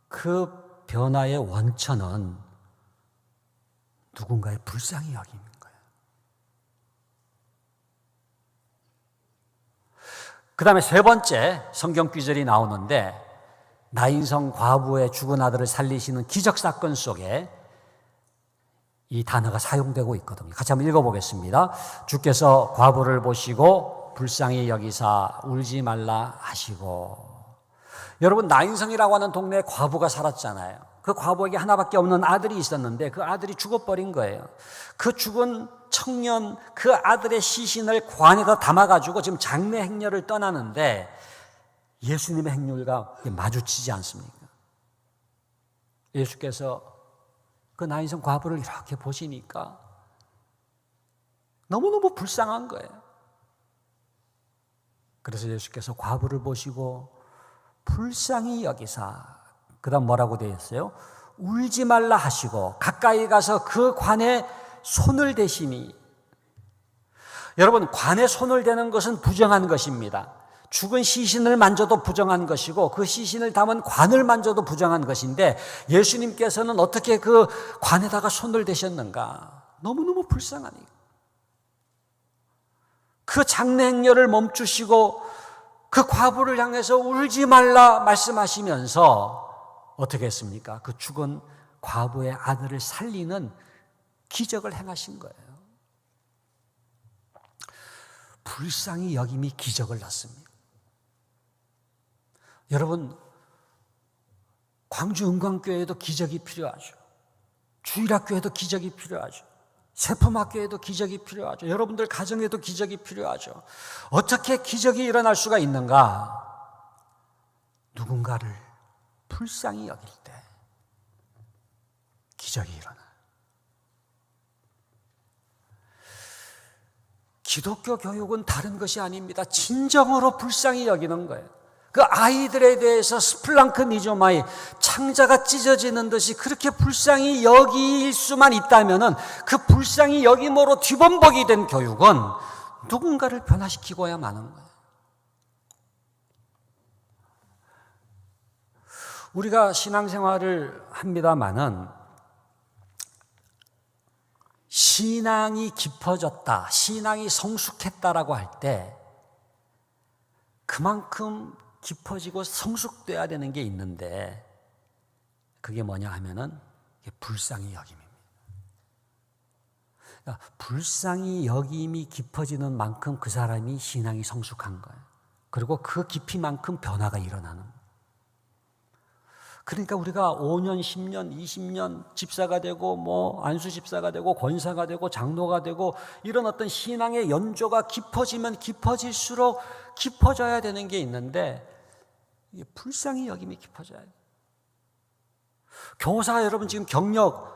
그 변화의 원천은 누군가의 불쌍히 여김인 거예요. 그 다음에 세 번째 성경 구절이 나오는데, 나인성 과부의 죽은 아들을 살리시는 기적사건 속에 이 단어가 사용되고 있거든요. 같이 한번 읽어보겠습니다. 주께서 과부를 보시고 불쌍히 여기사 울지 말라 하시고. 여러분, 나인성이라고 하는 동네에 과부가 살았잖아요. 그 과부에게 하나밖에 없는 아들이 있었는데 그 아들이 죽어버린 거예요. 그 죽은 청년, 그 아들의 시신을 관에다 담아가지고 지금 장례 행렬을 떠나는데 예수님의 행렬과 마주치지 않습니까? 예수께서 그 나인성 과부를 이렇게 보시니까 너무너무 불쌍한 거예요. 그래서 예수께서 과부를 보시고 불쌍히 여기사, 그 다음 뭐라고 되어 있어요? 울지 말라 하시고 가까이 가서 그 관에 손을 대시니. 여러분, 관에 손을 대는 것은 부정한 것입니다. 죽은 시신을 만져도 부정한 것이고 그 시신을 담은 관을 만져도 부정한 것인데, 예수님께서는 어떻게 그 관에다가 손을 대셨는가? 너무너무 불쌍하니 그 장례 행렬을 멈추시고 그 과부를 향해서 울지 말라 말씀하시면서 어떻게 했습니까? 그 죽은 과부의 아들을 살리는 기적을 행하신 거예요. 불쌍히 여김이 기적을 낳습니다. 여러분, 광주 은광교회에도 기적이 필요하죠. 주일학교에도 기적이 필요하죠. 세품학교에도 기적이 필요하죠. 여러분들 가정에도 기적이 필요하죠. 어떻게 기적이 일어날 수가 있는가? 누군가를 불쌍히 여길 때 기적이 일어나요. 기독교 교육은 다른 것이 아닙니다. 진정으로 불쌍히 여기는 거예요. 그 아이들에 대해서 스플랑크니조마이, 창자가 찢어지는 듯이 그렇게 불쌍히 여길 수만 있다면은 그 불쌍히 여김으로 뒤범벅이 된 교육은 누군가를 변화시키고야 마는 거예요. 우리가 신앙생활을 합니다마는 신앙이 깊어졌다, 신앙이 성숙했다라고 할 때 그만큼 깊어지고 성숙돼야 되는 게 있는데, 그게 뭐냐 하면은 불쌍히 여김입니다. 그러니까 불쌍히 여김이 깊어지는 만큼 그 사람이 신앙이 성숙한 거예요. 그리고 그 깊이만큼 변화가 일어나는 거예요. 그러니까 우리가 5년, 10년, 20년 집사가 되고 안수 집사가 되고 권사가 되고 장로가 되고 이런 어떤 신앙의 연조가 깊어지면 깊어질수록 깊어져야 되는 게 있는데, 이게 불쌍히 여김이 깊어져야 돼요. 교사 여러분, 지금 경력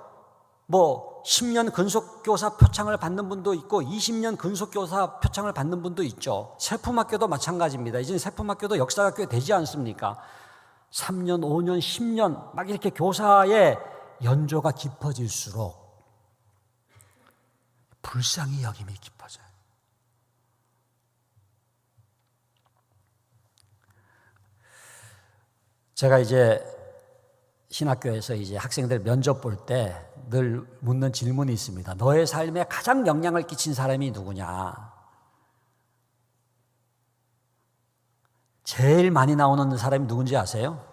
10년 근속교사 표창을 받는 분도 있고 20년 근속교사 표창을 받는 분도 있죠. 세품학교도 마찬가지입니다. 이제 세품학교도 역사가 꽤 되지 않습니까? 3년, 5년, 10년 막 이렇게 교사의 연조가 깊어질수록 불쌍히 여김이 깊어져요. 제가 이제 신학교에서 이제 학생들 면접 볼 때 늘 묻는 질문이 있습니다. 너의 삶에 가장 영향을 끼친 사람이 누구냐? 제일 많이 나오는 사람이 누군지 아세요?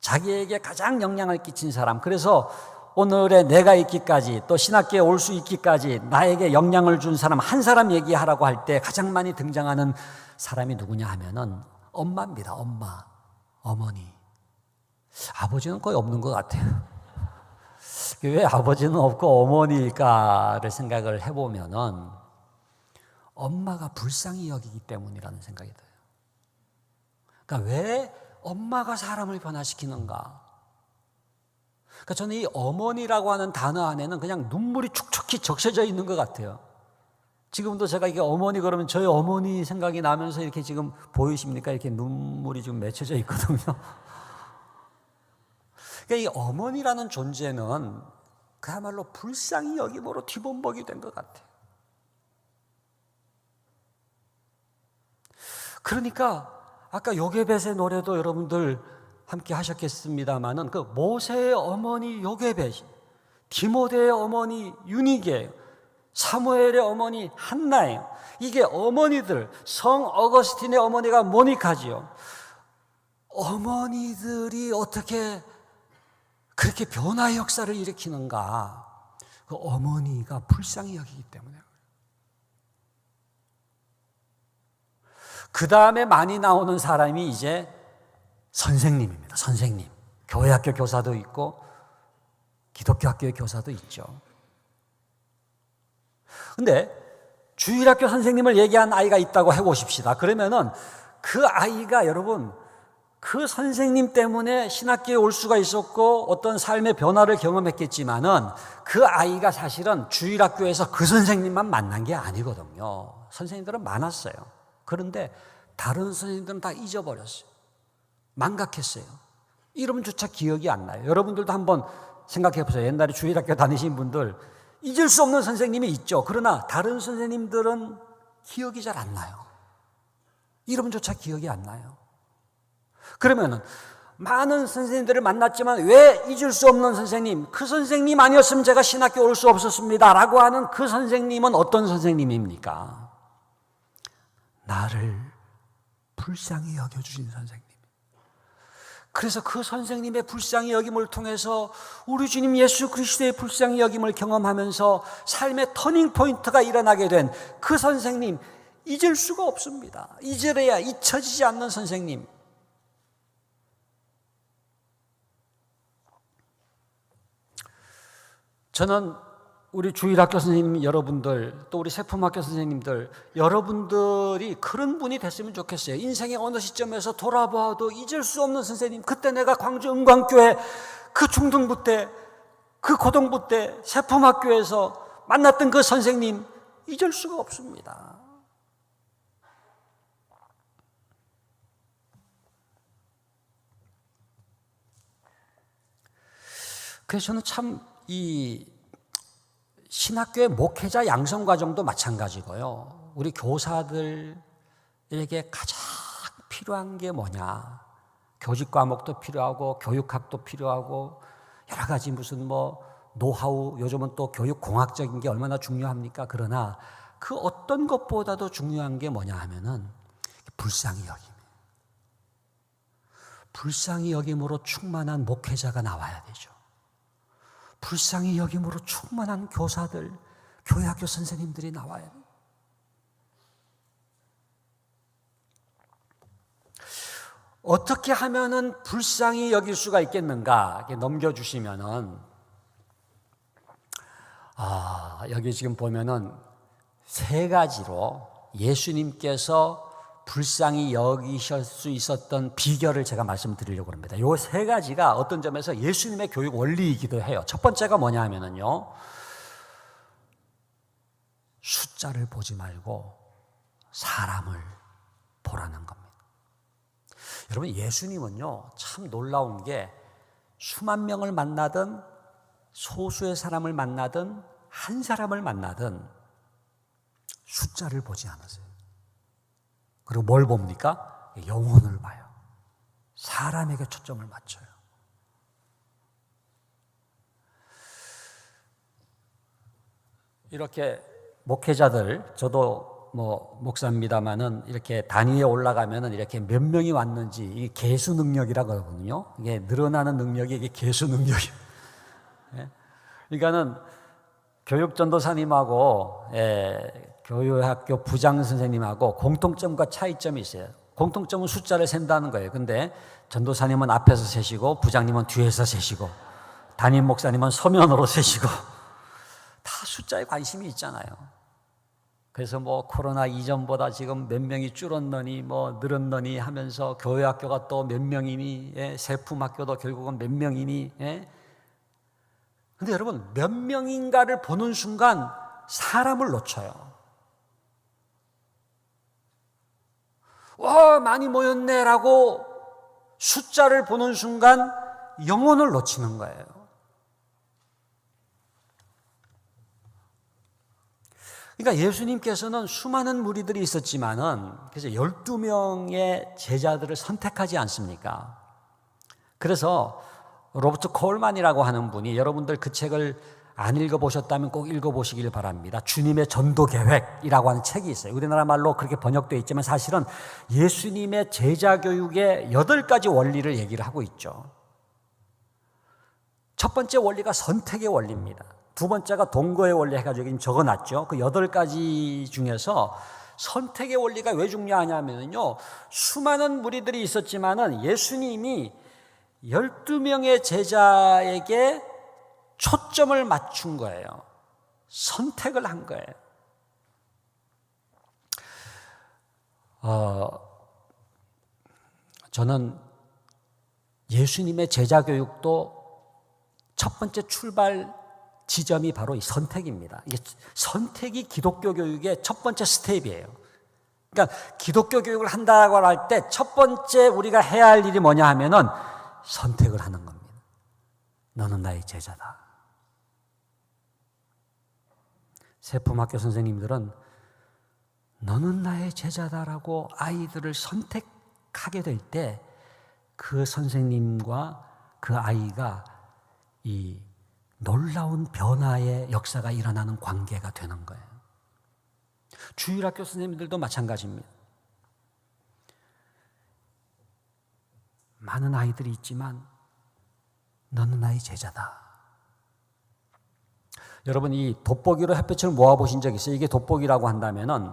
자기에게 가장 영향을 끼친 사람. 그래서 오늘의 내가 있기까지 또 신학교에 올 수 있기까지 나에게 영향을 준 사람 한 사람 얘기하라고 할 때 가장 많이 등장하는 사람이 누구냐 하면은 엄마입니다. 엄마, 어머니. 아버지는 거의 없는 것 같아요. 왜 아버지는 없고 어머니일까를 생각을 해보면은 엄마가 불쌍히 여기기 때문이라는 생각이 들어요. 그러니까 왜 엄마가 사람을 변화시키는가? 그러니까 저는 이 어머니라고 하는 단어 안에는 그냥 눈물이 축축히 적셔져 있는 것 같아요. 지금도 제가 이게 어머니 그러면 저희 어머니 생각이 나면서 이렇게 지금 보이십니까? 이렇게 눈물이 좀 맺혀져 있거든요. 그러니까 이 어머니라는 존재는 그야말로 불쌍히 여김으로 뒤범벅이 된 것 같아요. 그러니까 아까 요게벳의 노래도 여러분들 함께 하셨겠습니다마는 그 모세의 어머니 요게벳, 디모데의 어머니 유니게, 사무엘의 어머니 한나예요. 이게 어머니들, 성 어거스틴의 어머니가 모니카지요. 어머니들이 어떻게 그렇게 변화의 역사를 일으키는가? 그 어머니가 불쌍히 여기기 때문에. 그 다음에 많이 나오는 사람이 이제 선생님입니다. 선생님. 교회 학교 교사도 있고 기독교 학교의 교사도 있죠. 근데 주일학교 선생님을 얘기한 아이가 있다고 해보십시다. 그러면은 그 아이가 여러분 그 선생님 때문에 신학교에 올 수가 있었고 어떤 삶의 변화를 경험했겠지만은 그 아이가 사실은 주일학교에서 그 선생님만 만난 게 아니거든요. 선생님들은 많았어요. 그런데 다른 선생님들은 다 잊어버렸어요. 망각했어요. 이름조차 기억이 안 나요. 여러분들도 한번 생각해 보세요. 옛날에 주일학교 다니신 분들 잊을 수 없는 선생님이 있죠. 그러나 다른 선생님들은 기억이 잘 안 나요. 이름조차 기억이 안 나요. 그러면은 많은 선생님들을 만났지만 왜 잊을 수 없는 선생님, 그 선생님 아니었으면 제가 신학교 올 수 없었습니다 라고 하는 그 선생님은 어떤 선생님입니까? 나를 불쌍히 여겨주신 선생님. 그래서 그 선생님의 불쌍히 여김을 통해서 우리 주님 예수 그리스도의 불쌍히 여김을 경험하면서 삶의 터닝 포인트가 일어나게 된 그 선생님 잊을 수가 없습니다. 잊으려야 잊혀지지 않는 선생님. 저는 우리 주일학교 선생님 여러분들 또 우리 세품학교 선생님들 여러분들이 그런 분이 됐으면 좋겠어요. 인생의 어느 시점에서 돌아봐도 잊을 수 없는 선생님. 그때 내가 광주 은광교회 그 중등부 때 그 고등부 때 세품학교에서 만났던 그 선생님 잊을 수가 없습니다. 그래서 저는 참 이 신학교의 목회자 양성 과정도 마찬가지고요. 우리 교사들에게 가장 필요한 게 뭐냐? 교직 과목도 필요하고 교육학도 필요하고 여러 가지 무슨 뭐 노하우, 요즘은 또 교육공학적인 게 얼마나 중요합니까? 그러나 그 어떤 것보다도 중요한 게 뭐냐 하면은 불쌍히 여김. 불쌍히 여김으로 충만한 목회자가 나와야 되죠. 불쌍히 여김으로 충만한 교사들, 교회학교 선생님들이 나와야 돼요. 어떻게 하면은 불쌍히 여길 수가 있겠는가? 이렇게 넘겨주시면은, 여기 지금 보면은 세 가지로 예수님께서 불쌍히 여기실 수 있었던 비결을 제가 말씀드리려고 합니다. 이 세 가지가 어떤 점에서 예수님의 교육 원리이기도 해요. 첫 번째가 뭐냐 하면은요, 숫자를 보지 말고 사람을 보라는 겁니다. 여러분, 예수님은요, 참 놀라운 게 수만 명을 만나든 소수의 사람을 만나든 한 사람을 만나든 숫자를 보지 않으세요. 그리고 뭘 봅니까? 영혼을 봐요. 사람에게 초점을 맞춰요. 이렇게 목회자들, 저도 목사입니다만은 이렇게 단위에 올라가면은 이렇게 몇 명이 왔는지 이게 계수 능력이라고 하거든요. 이게 늘어나는 능력이 이게 계수 능력이에요. 예? 그러니까는 교육전도사님하고 교육학교 부장 선생님하고 공통점과 차이점이 있어요. 공통점은 숫자를 센다는 거예요. 근데 전도사님은 앞에서 세시고 부장님은 뒤에서 세시고 담임 목사님은 서면으로 세시고 다 숫자에 관심이 있잖아요. 그래서 코로나 이전보다 지금 몇 명이 줄었느니 늘었느니 하면서 교회학교가 또 몇 명이니 세품학교도 결국은 몇 명이니. 근데 여러분 몇 명인가를 보는 순간 사람을 놓쳐요. 와 많이 모였네라고 숫자를 보는 순간 영혼을 놓치는 거예요. 그러니까 예수님께서는 수많은 무리들이 있었지만은 그래서 12명의 제자들을 선택하지 않습니까? 그래서 로버트 콜만이라고 하는 분이, 여러분들 그 책을 안 읽어보셨다면 꼭 읽어보시길 바랍니다. 주님의 전도계획이라고 하는 책이 있어요. 우리나라 말로 그렇게 번역되어 있지만 사실은 예수님의 제자교육의 8가지 원리를 얘기를 하고 있죠. 첫 번째 원리가 선택의 원리입니다. 두 번째가 동거의 원리 해가지고 지금 적어놨죠. 그 8가지 중에서 선택의 원리가 왜 중요하냐면요, 수많은 무리들이 있었지만은 예수님이 12명의 제자에게 초점을 맞춘 거예요. 선택을 한 거예요. 저는 예수님의 제자 교육도 첫 번째 출발 지점이 바로 이 선택입니다. 이게 선택이 기독교 교육의 첫 번째 스텝이에요. 그러니까 기독교 교육을 한다고 할 때 첫 번째 우리가 해야 할 일이 뭐냐 하면은 선택을 하는 겁니다. 너는 나의 제자다. 세품학교 선생님들은 너는 나의 제자다라고 아이들을 선택하게 될 때 그 선생님과 그 아이가 이 놀라운 변화의 역사가 일어나는 관계가 되는 거예요. 주일학교 선생님들도 마찬가지입니다. 많은 아이들이 있지만 너는 나의 제자다. 여러분 이 돋보기로 햇볕을 모아보신 적 있어요? 이게 돋보기라고 한다면은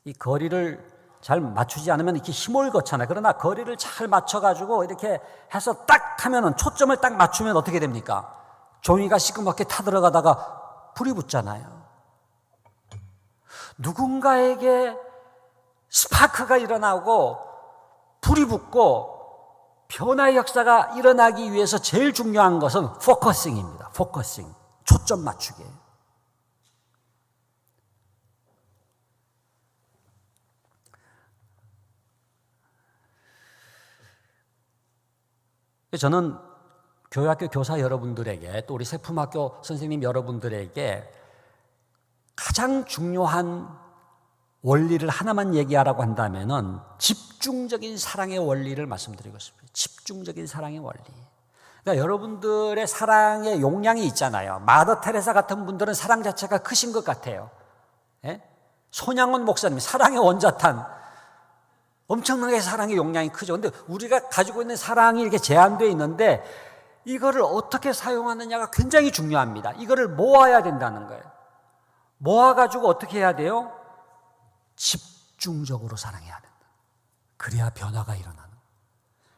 이 거리를 잘 맞추지 않으면 이렇게 힘을 거잖아요. 그러나 거리를 잘 맞춰가지고 이렇게 해서 딱 하면은 초점을 딱 맞추면 어떻게 됩니까? 종이가 시커멓게 타들어가다가 불이 붙잖아요. 누군가에게 스파크가 일어나고 불이 붙고 변화의 역사가 일어나기 위해서 제일 중요한 것은 포커싱입니다. 포커싱, 초점 맞추기. 저는 교회학교 교사 여러분들에게 또 우리 세품학교 선생님 여러분들에게 가장 중요한 원리를 하나만 얘기하라고 한다면은 집중적인 사랑의 원리를 말씀드리고 싶어요. 집중적인 사랑의 원리. 그러니까 여러분들의 사랑의 용량이 있잖아요. 마더 테레사 같은 분들은 사랑 자체가 크신 것 같아요. 예? 손양원 목사님 사랑의 원자탄, 엄청나게 사랑의 용량이 크죠. 근데 우리가 가지고 있는 사랑이 이렇게 제한되어 있는데 이거를 어떻게 사용하느냐가 굉장히 중요합니다. 이거를 모아야 된다는 거예요. 모아가지고 어떻게 해야 돼요? 집중적으로 사랑해야 된다. 그래야 변화가 일어나는.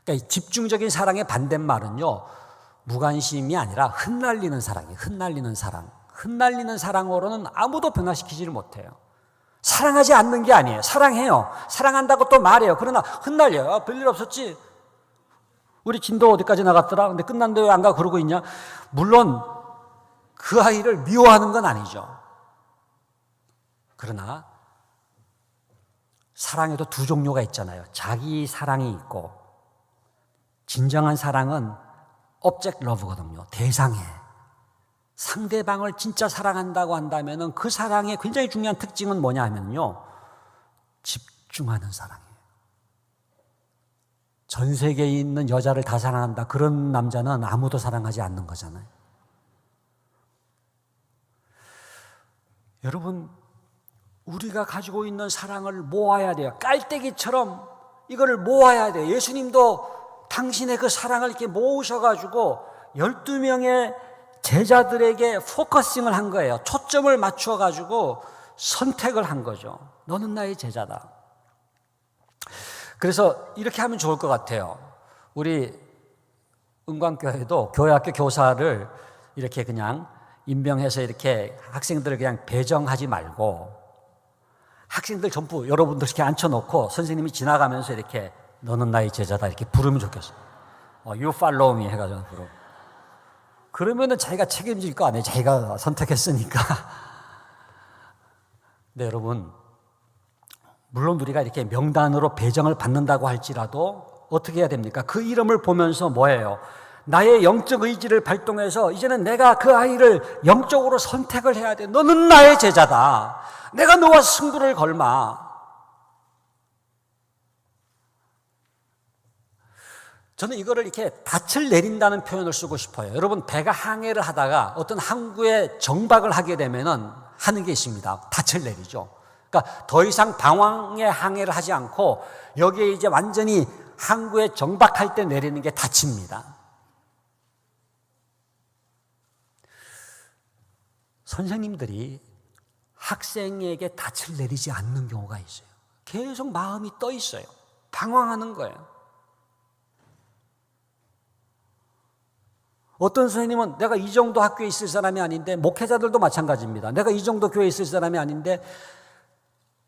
그러니까 집중적인 사랑의 반대말은요, 무관심이 아니라 흩날리는 사랑이에요. 흩날리는 사랑. 흩날리는 사랑으로는 아무도 변화시키지를 못해요. 사랑하지 않는 게 아니에요. 사랑해요. 사랑한다고 또 말해요. 그러나 흩날려요. 아, 별일 없었지. 우리 진도 어디까지 나갔더라? 근데 끝났는데 왜 안 가? 그러고 있냐? 물론 그 아이를 미워하는 건 아니죠. 그러나 사랑에도 두 종류가 있잖아요. 자기 사랑이 있고 진정한 사랑은 object love거든요. 대상에. 상대방을 진짜 사랑한다고 한다면 그 사랑의 굉장히 중요한 특징은 뭐냐 하면요, 집중하는 사랑이에요. 전 세계에 있는 여자를 다 사랑한다, 그런 남자는 아무도 사랑하지 않는 거잖아요. 여러분, 우리가 가지고 있는 사랑을 모아야 돼요. 깔때기처럼 이거를 모아야 돼요. 예수님도 당신의 그 사랑을 이렇게 모으셔가지고 12명의 제자들에게 포커싱을 한 거예요. 초점을 맞춰가지고 선택을 한 거죠. 너는 나의 제자다. 그래서 이렇게 하면 좋을 것 같아요. 우리 은광교회도 교회학교 교사를 이렇게 그냥 임명해서 이렇게 학생들을 그냥 배정하지 말고 학생들 전부 여러분들 이렇게 앉혀놓고 선생님이 지나가면서 이렇게 너는 나의 제자다 이렇게 부르면 좋겠어요. You follow me 해가지고 부르고. 그러면은 자기가 책임질 거 아니에요. 자기가 선택했으니까. 근데 여러분, 물론 우리가 이렇게 명단으로 배정을 받는다고 할지라도 어떻게 해야 됩니까? 그 이름을 보면서 뭐예요? 나의 영적 의지를 발동해서 이제는 내가 그 아이를 영적으로 선택을 해야 돼. 너는 나의 제자다. 내가 너와 승부를 걸마. 저는 이거를 이렇게 닻을 내린다는 표현을 쓰고 싶어요. 여러분, 배가 항해를 하다가 어떤 항구에 정박을 하게 되면은 하는 게 있습니다. 닻을 내리죠. 그러니까 더 이상 방황의 항해를 하지 않고 여기에 이제 완전히 항구에 정박할 때 내리는 게 닻입니다. 선생님들이 학생에게 닻을 내리지 않는 경우가 있어요. 계속 마음이 떠 있어요. 방황하는 거예요. 어떤 선생님은 내가 이 정도 학교에 있을 사람이 아닌데, 목회자들도 마찬가지입니다. 내가 이 정도 교회에 있을 사람이 아닌데,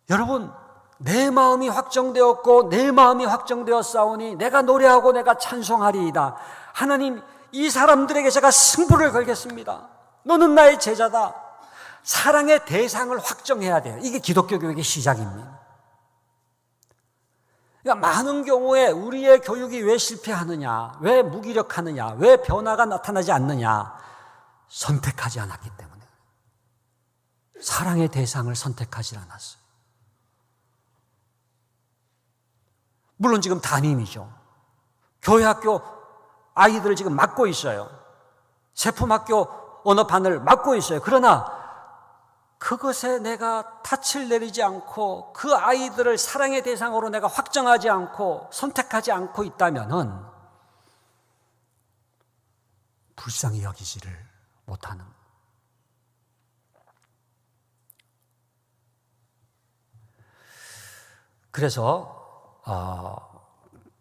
여러분, 내 마음이 확정되었고 내 마음이 확정되었사오니 내가 노래하고 내가 찬송하리이다. 하나님, 이 사람들에게 제가 승부를 걸겠습니다. 너는 나의 제자다. 사랑의 대상을 확정해야 돼요. 이게 기독교 교육의 시작입니다. 그러니까 많은 경우에 우리의 교육이 왜 실패하느냐, 왜 무기력하느냐, 왜 변화가 나타나지 않느냐, 선택하지 않았기 때문에. 사랑의 대상을 선택하지 않았어요. 물론 지금 담임이죠. 교회학교 아이들을 지금 맡고 있어요. 세품학교 언어반을 맡고 있어요. 그러나 그것에 내가 닻을 내리지 않고 그 아이들을 사랑의 대상으로 내가 확정하지 않고 선택하지 않고 있다면은 불쌍히 여기지를 못하는. 그래서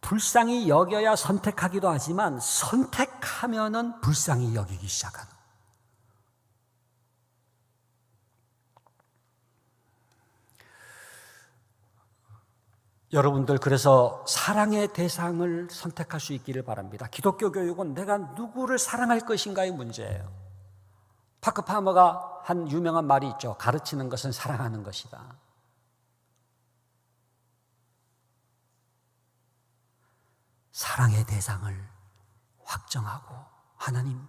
불쌍히 여겨야 선택하기도 하지만 선택하면은 불쌍히 여기기 시작하는. 여러분들, 그래서 사랑의 대상을 선택할 수 있기를 바랍니다. 기독교 교육은 내가 누구를 사랑할 것인가의 문제예요. 파크 파머가 한 유명한 말이 있죠. 가르치는 것은 사랑하는 것이다. 사랑의 대상을 확정하고, 하나님,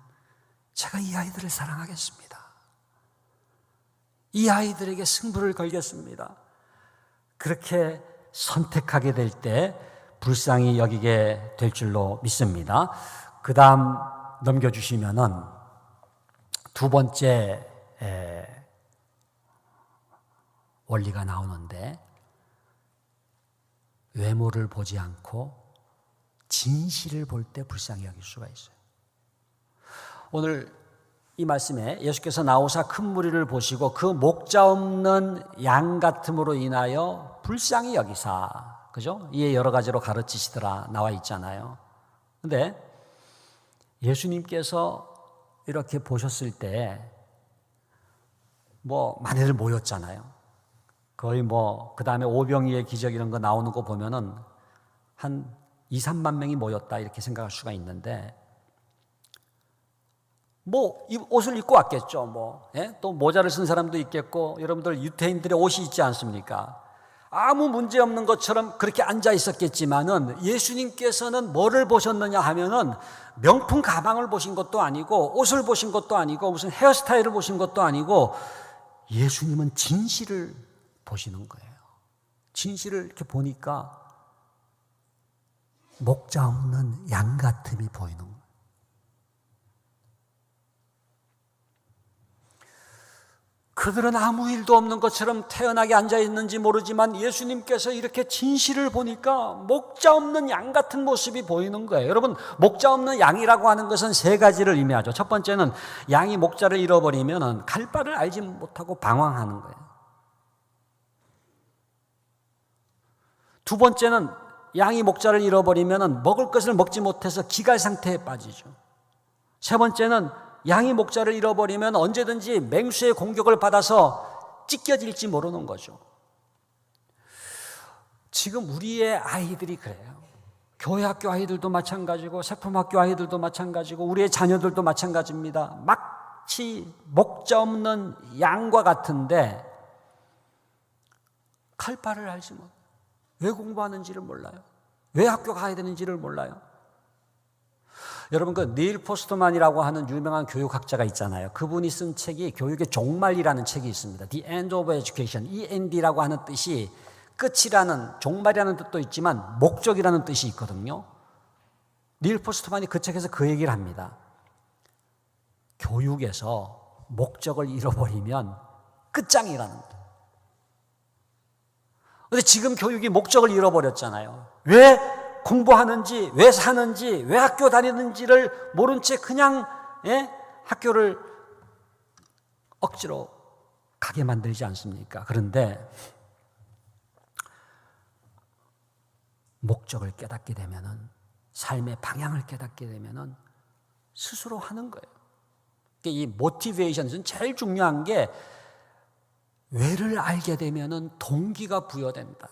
제가 이 아이들을 사랑하겠습니다. 이 아이들에게 승부를 걸겠습니다. 그렇게 선택하게 될 때 불쌍히 여기게 될 줄로 믿습니다. 그 다음 넘겨주시면은 두 번째 원리가 나오는데, 외모를 보지 않고 진실을 볼 때 불쌍히 여길 수가 있어요. 오늘 이 말씀에 예수께서 나오사 큰 무리를 보시고 그 목자 없는 양 같음으로 인하여 불쌍히 여기사, 그죠? 이에 여러 가지로 가르치시더라 나와 있잖아요. 근데 예수님께서 이렇게 보셨을 때 많이들 모였잖아요. 거의 그 다음에 오병이의 기적 이런 거 나오는 거 보면은 한 2, 3만 명이 모였다 이렇게 생각할 수가 있는데, 옷을 입고 왔겠죠. 예? 또 모자를 쓴 사람도 있겠고, 여러분들 유대인들의 옷이 있지 않습니까? 아무 문제 없는 것처럼 그렇게 앉아 있었겠지만은 예수님께서는 뭐를 보셨느냐 하면은 명품 가방을 보신 것도 아니고 옷을 보신 것도 아니고 무슨 헤어스타일을 보신 것도 아니고 예수님은 진실을 보시는 거예요. 진실을 이렇게 보니까 목자 없는 양 같음이 보이는 거예요. 그들은 아무 일도 없는 것처럼 태연하게 앉아 있는지 모르지만 예수님께서 이렇게 진실을 보니까 목자 없는 양 같은 모습이 보이는 거예요. 여러분, 목자 없는 양이라고 하는 것은 세 가지를 의미하죠. 첫 번째는 양이 목자를 잃어버리면 갈 바를 알지 못하고 방황하는 거예요. 두 번째는 양이 목자를 잃어버리면 먹을 것을 먹지 못해서 기갈 상태에 빠지죠. 세 번째는 양이 목자를 잃어버리면 언제든지 맹수의 공격을 받아서 찢겨질지 모르는 거죠. 지금 우리의 아이들이 그래요. 교회 학교 아이들도 마찬가지고 세품학교 아이들도 마찬가지고 우리의 자녀들도 마찬가지입니다. 마치 목자 없는 양과 같은데 갈 바를 알지 못해요. 왜 공부하는지를 몰라요. 왜 학교 가야 되는지를 몰라요. 여러분, 그 닐 포스트만이라고 하는 유명한 교육학자가 있잖아요. 그분이 쓴 책이 교육의 종말이라는 책이 있습니다. The End of Education. END라고 하는 뜻이 끝이라는, 종말이라는 뜻도 있지만 목적이라는 뜻이 있거든요. 닐 포스트만이 그 책에서 그 얘기를 합니다. 교육에서 목적을 잃어버리면 끝장이라는 거예요. 그런데 지금 교육이 목적을 잃어버렸잖아요. 왜 공부하는지, 왜 사는지, 왜 학교 다니는지를 모른 채 그냥 학교를 억지로 가게 만들지 않습니까? 그런데 목적을 깨닫게 되면은, 삶의 방향을 깨닫게 되면은 스스로 하는 거예요. 이 모티베이션은 제일 중요한 게 왜를 알게 되면은 동기가 부여된다.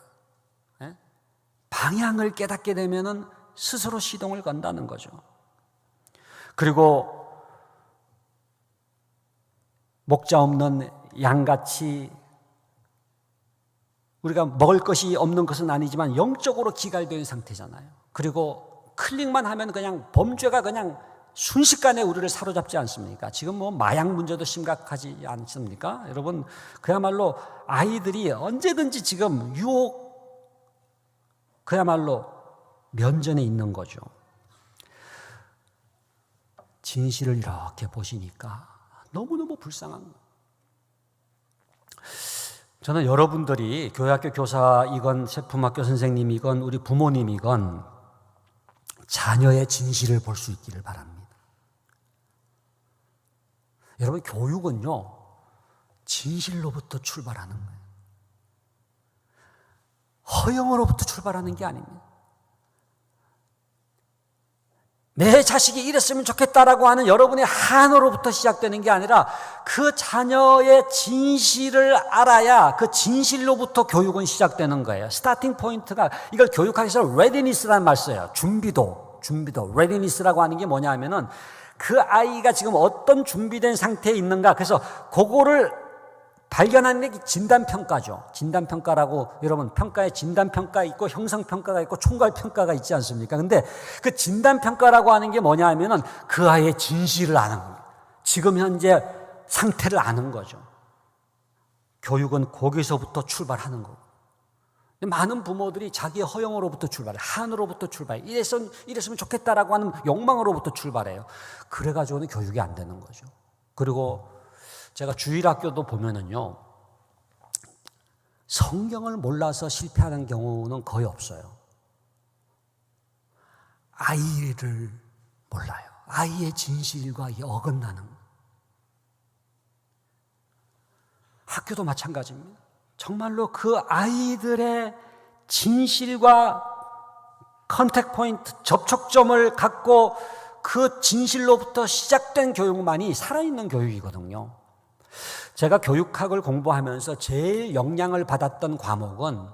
방향을 깨닫게 되면은 스스로 시동을 건다는 거죠. 그리고 목자 없는 양같이 우리가 먹을 것이 없는 것은 아니지만 영적으로 기갈된 상태잖아요. 그리고 클릭만 하면 그냥 범죄가 그냥 순식간에 우리를 사로잡지 않습니까? 지금 뭐 마약 문제도 심각하지 않습니까? 여러분, 그야말로 아이들이 언제든지 지금 유혹, 그야말로 면전에 있는 거죠. 진실을 이렇게 보시니까 너무너무 불쌍한 거예요. 저는 여러분들이 교회학교 교사이건 세품학교 선생님이건 우리 부모님이건 자녀의 진실을 볼 수 있기를 바랍니다. 여러분, 교육은요, 진실로부터 출발하는 거예요. 허영으로부터 출발하는 게 아닙니다. 내 자식이 이랬으면 좋겠다라고 하는 여러분의 한으로부터 시작되는 게 아니라 그 자녀의 진실을 알아야 그 진실로부터 교육은 시작되는 거예요. 스타팅 포인트가, 이걸 교육학에서 readiness라는 말 써요. 준비도. readiness라고 하는 게 뭐냐 하면은 그 아이가 지금 어떤 준비된 상태에 있는가, 그래서 그거를 발견하는 게 진단평가죠. 진단평가라고, 여러분, 평가에 진단평가 있고 형성평가가 있고 총괄평가가 있지 않습니까? 근데 그 진단평가라고 하는 게 뭐냐 하면은 그 아이의 진실을 아는 겁니다. 지금 현재 상태를 아는 거죠. 교육은 거기서부터 출발하는 거고. 많은 부모들이 자기의 허영으로부터 출발해, 한으로부터 출발해, 이랬으면 좋겠다라고 하는 욕망으로부터 출발해요. 그래가지고는 교육이 안 되는 거죠. 그리고 제가 주일학교도 보면은요, 성경을 몰라서 실패하는 경우는 거의 없어요. 아이를 몰라요. 아이의 진실과 어긋나는 거예요. 학교도 마찬가지입니다. 정말로 그 아이들의 진실과 컨택 포인트, 접촉점을 갖고 그 진실로부터 시작된 교육만이 살아있는 교육이거든요. 제가 교육학을 공부하면서 제일 영향을 받았던 과목은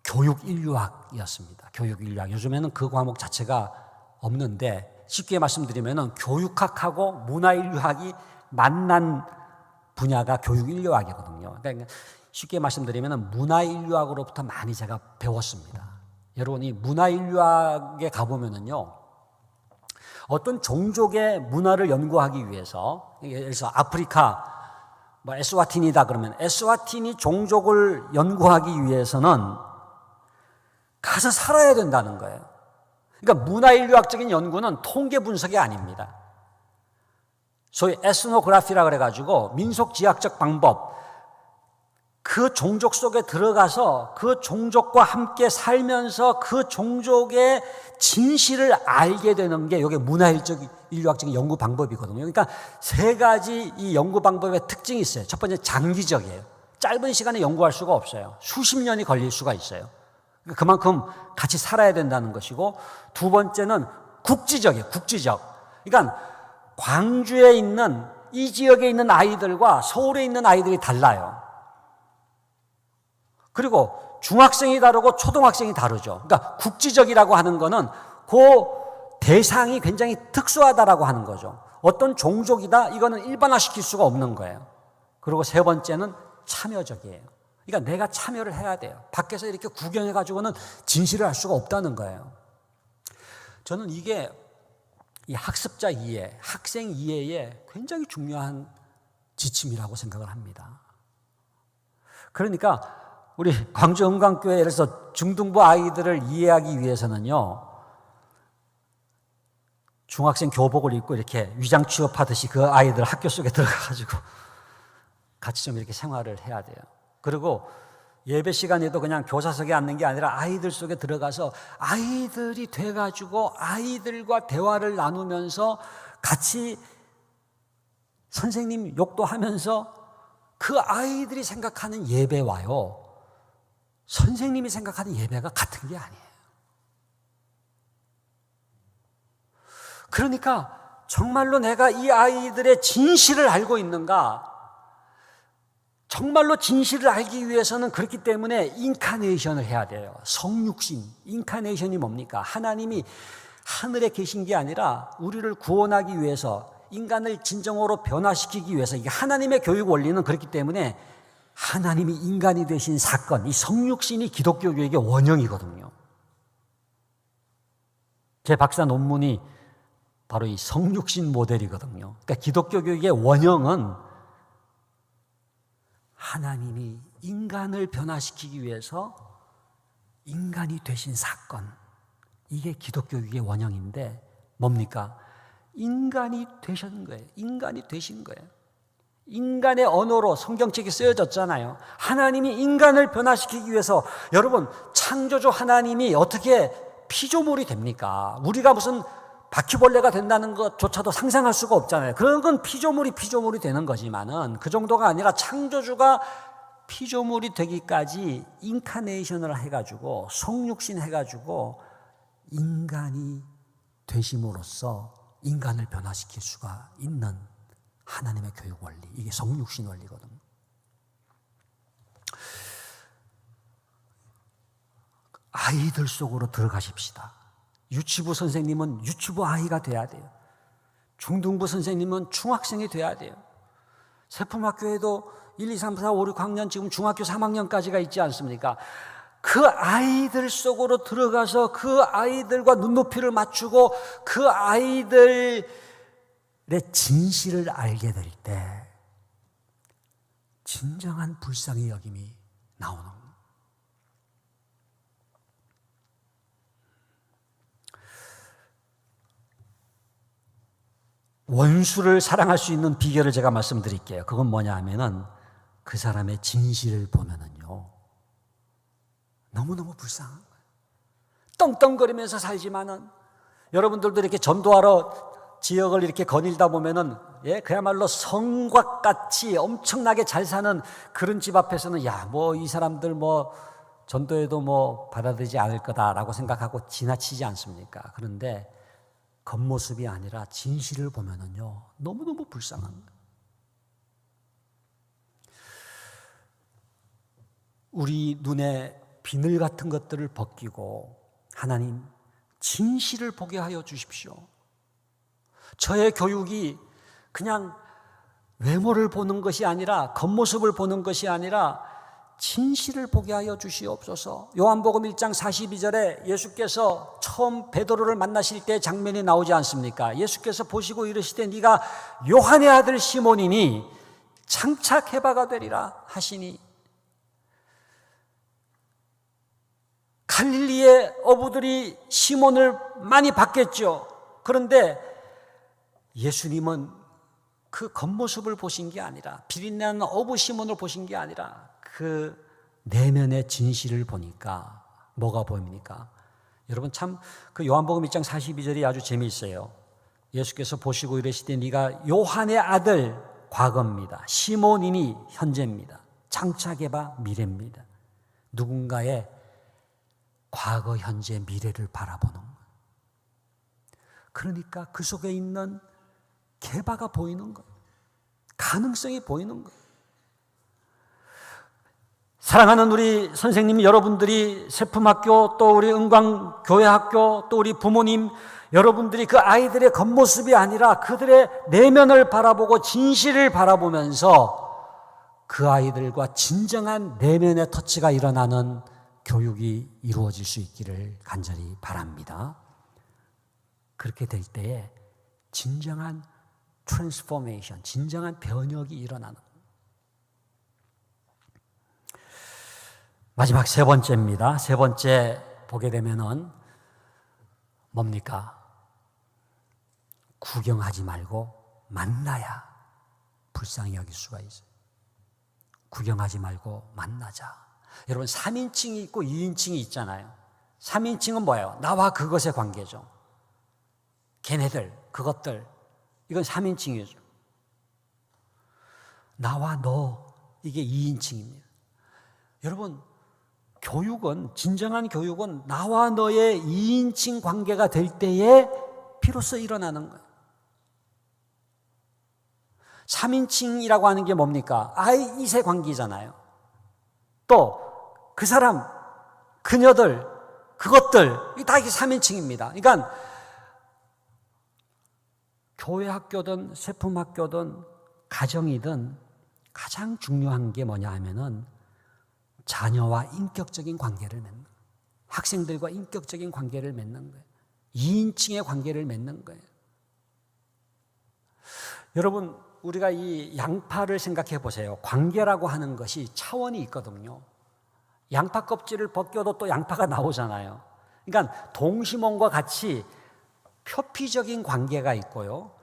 교육인류학이었습니다. 교육인류학. 요즘에는 그 과목 자체가 없는데, 쉽게 말씀드리면 교육학하고 문화인류학이 만난 분야가 교육인류학이거든요. 그러니까 쉽게 말씀드리면 문화인류학으로부터 많이 제가 배웠습니다. 여러분이 문화인류학에 가보면은요, 어떤 종족의 문화를 연구하기 위해서, 예를 들어서 아프리카, 에스와티니다 그러면 에스와티니 종족을 연구하기 위해서는 가서 살아야 된다는 거예요. 그러니까 문화인류학적인 연구는 통계 분석이 아닙니다. 소위 에스노그래피라 그래가지고 민속지학적 방법, 그 종족 속에 들어가서 그 종족과 함께 살면서 그 종족의 진실을 알게 되는 게 이게 인류학적인 연구 방법이거든요. 그러니까 세 가지 이 연구 방법의 특징이 있어요. 첫 번째, 장기적이에요. 짧은 시간에 연구할 수가 없어요. 수십 년이 걸릴 수가 있어요. 그만큼 같이 살아야 된다는 것이고, 두 번째는 국지적이에요. 국지적. 그러니까 광주에 있는 이 지역에 있는 아이들과 서울에 있는 아이들이 달라요. 그리고 중학생이 다르고 초등학생이 다르죠. 그러니까 국지적이라고 하는 거는 그 대상이 굉장히 특수하다라고 하는 거죠. 어떤 종족이다, 이거는 일반화시킬 수가 없는 거예요. 그리고 세 번째는 참여적이에요. 그러니까 내가 참여를 해야 돼요. 밖에서 이렇게 구경해가지고는 진실을 알 수가 없다는 거예요. 저는 이게 이 학습자 이해, 학생 이해에 굉장히 중요한 지침이라고 생각을 합니다. 그러니까 우리 광주 은광교회에서 중등부 아이들을 이해하기 위해서는요, 중학생 교복을 입고 이렇게 위장 취업하듯이 그 아이들 학교 속에 들어가가지고 같이 좀 이렇게 생활을 해야 돼요. 그리고 예배 시간에도 그냥 교사석에 앉는 게 아니라 아이들 속에 들어가서 아이들이 돼가지고 아이들과 대화를 나누면서 같이 선생님 욕도 하면서 그 아이들이 생각하는 예배와요, 선생님이 생각하는 예배가 같은 게 아니에요. 그러니까 정말로 내가 이 아이들의 진실을 알고 있는가? 정말로 진실을 알기 위해서는 그렇기 때문에 인카네이션을 해야 돼요. 성육신. 인카네이션이 뭡니까? 하나님이 하늘에 계신 게 아니라 우리를 구원하기 위해서, 인간을 진정으로 변화시키기 위해서, 이게 하나님의 교육 원리는 그렇기 때문에 하나님이 인간이 되신 사건, 이 성육신이 기독교 교육의 원형이거든요. 제 박사 논문이 바로 이 성육신 모델이거든요. 그러니까 기독교 교육의 원형은 하나님이 인간을 변화시키기 위해서 인간이 되신 사건, 이게 기독교 교육의 원형인데 뭡니까? 인간이 되신 거예요. 인간이 되신 거예요. 인간의 언어로 성경책이 쓰여졌잖아요. 하나님이 인간을 변화시키기 위해서, 여러분, 창조주 하나님이 어떻게 피조물이 됩니까? 우리가 무슨 바퀴벌레가 된다는 것조차도 상상할 수가 없잖아요. 그런 건 피조물이 되는 거지만은 그 정도가 아니라 창조주가 피조물이 되기까지 인카네이션을 해가지고 성육신 해가지고 인간이 되심으로써 인간을 변화시킬 수가 있는 하나님의 교육 원리, 이게 성육신 원리거든요. 아이들 속으로 들어가십시다. 유치부 선생님은 유치부 아이가 돼야 돼요. 중등부 선생님은 중학생이 돼야 돼요. 세품학교에도 1, 2, 3, 4, 5, 6학년, 지금 중학교 3학년까지가 있지 않습니까? 그 아이들 속으로 들어가서 그 아이들과 눈높이를 맞추고 그 아이들의 진실을 알게 될 때 진정한 불쌍히 여김이 나오는 거예요. 원수를 사랑할 수 있는 비결을 제가 말씀드릴게요. 그건 뭐냐 하면은 그 사람의 진실을 보면은요, 너무너무 불쌍한 거예요. 떵떵거리면서 살지만은, 여러분들도 이렇게 전도하러 지역을 이렇게 거닐다 보면은, 그야말로 성곽 같이 엄청나게 잘 사는 그런 집 앞에서는 야, 뭐 이 사람들 뭐 전도해도 뭐 받아들이지 않을 거다라고 생각하고 지나치지 않습니까? 그런데 겉모습이 아니라 진실을 보면은요, 너무너무 불쌍한 거예요. 우리 눈에 비늘 같은 것들을 벗기고 하나님 진실을 보게 하여 주십시오. 저의 교육이 그냥 외모를 보는 것이 아니라, 겉모습을 보는 것이 아니라 진실을 보게 하여 주시옵소서. 요한복음 1장 42절에 예수께서 처음 베드로를 만나실 때 장면이 나오지 않습니까? 예수께서 보시고 이르시되 네가 요한의 아들 시몬이니 장차 게바가 되리라 하시니, 갈릴리의 어부들이 시몬을 많이 봤겠죠. 그런데 예수님은 그 겉모습을 보신 게 아니라, 비린내나는 어부 시몬을 보신 게 아니라 그 내면의 진실을 보니까 뭐가 보입니까? 여러분 참 그 요한복음 1장 42절이 아주 재미있어요. 예수께서 보시고 이르시되 네가 요한의 아들 과거입니다. 시몬이니 현재입니다. 장차게 봐 미래입니다. 누군가의 과거, 현재, 미래를 바라보는 거예요. 그러니까 그 속에 있는 개바가 보이는 거예요. 가능성이 보이는 거예요. 사랑하는 우리 선생님 여러분들이 세품학교 또 우리 은광교회학교 또 우리 부모님 여러분들이 그 아이들의 겉모습이 아니라 그들의 내면을 바라보고 진실을 바라보면서 그 아이들과 진정한 내면의 터치가 일어나는 교육이 이루어질 수 있기를 간절히 바랍니다. 그렇게 될 때에 진정한 트랜스포메이션, 진정한 변혁이 일어나는 마지막 세 번째입니다. 세 번째 보게 되면은 뭡니까? 구경하지 말고 만나야 불쌍히 여길 수가 있어요. 구경하지 말고 만나자. 여러분 3인칭이 있고 2인칭이 있잖아요. 3인칭은 뭐예요? 나와 그것의 관계죠. 걔네들, 그것들. 이건 3인칭이죠. 나와 너, 이게 2인칭입니다. 여러분 교육은, 진정한 교육은 나와 너의 2인칭 관계가 될 때에 비로소 일어나는 거예요. 3인칭이라고 하는 게 뭡니까? 이세 관계잖아요. 또 그 사람, 그녀들, 그것들, 다 이게 3인칭입니다. 그러니까 교회 학교든 세품학교든 가정이든 가장 중요한 게 뭐냐 하면은 자녀와 인격적인 관계를 맺는 거예요. 학생들과 인격적인 관계를 맺는 거예요. 2인칭의 관계를 맺는 거예요. 여러분 우리가 이 양파를 생각해 보세요. 관계라고 하는 것이 차원이 있거든요. 양파 껍질을 벗겨도 또 양파가 나오잖아요. 그러니까 동심원과 같이 표피적인 관계가 있고요.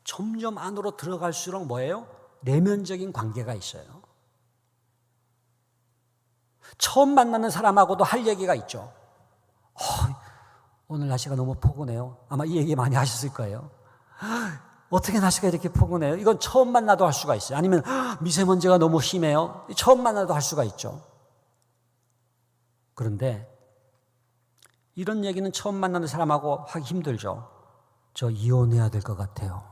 점점 안으로 들어갈수록 뭐예요? 내면적인 관계가 있어요. 처음 만나는 사람하고도 할 얘기가 있죠. 오늘 날씨가 너무 포근해요. 아마 이 얘기 많이 하셨을 거예요. 어떻게 날씨가 이렇게 포근해요? 이건 처음 만나도 할 수가 있어요. 아니면 미세먼지가 너무 심해요. 처음 만나도 할 수가 있죠. 그런데 이런 얘기는 처음 만나는 사람하고 하기 힘들죠. 저 이혼해야 될 것 같아요.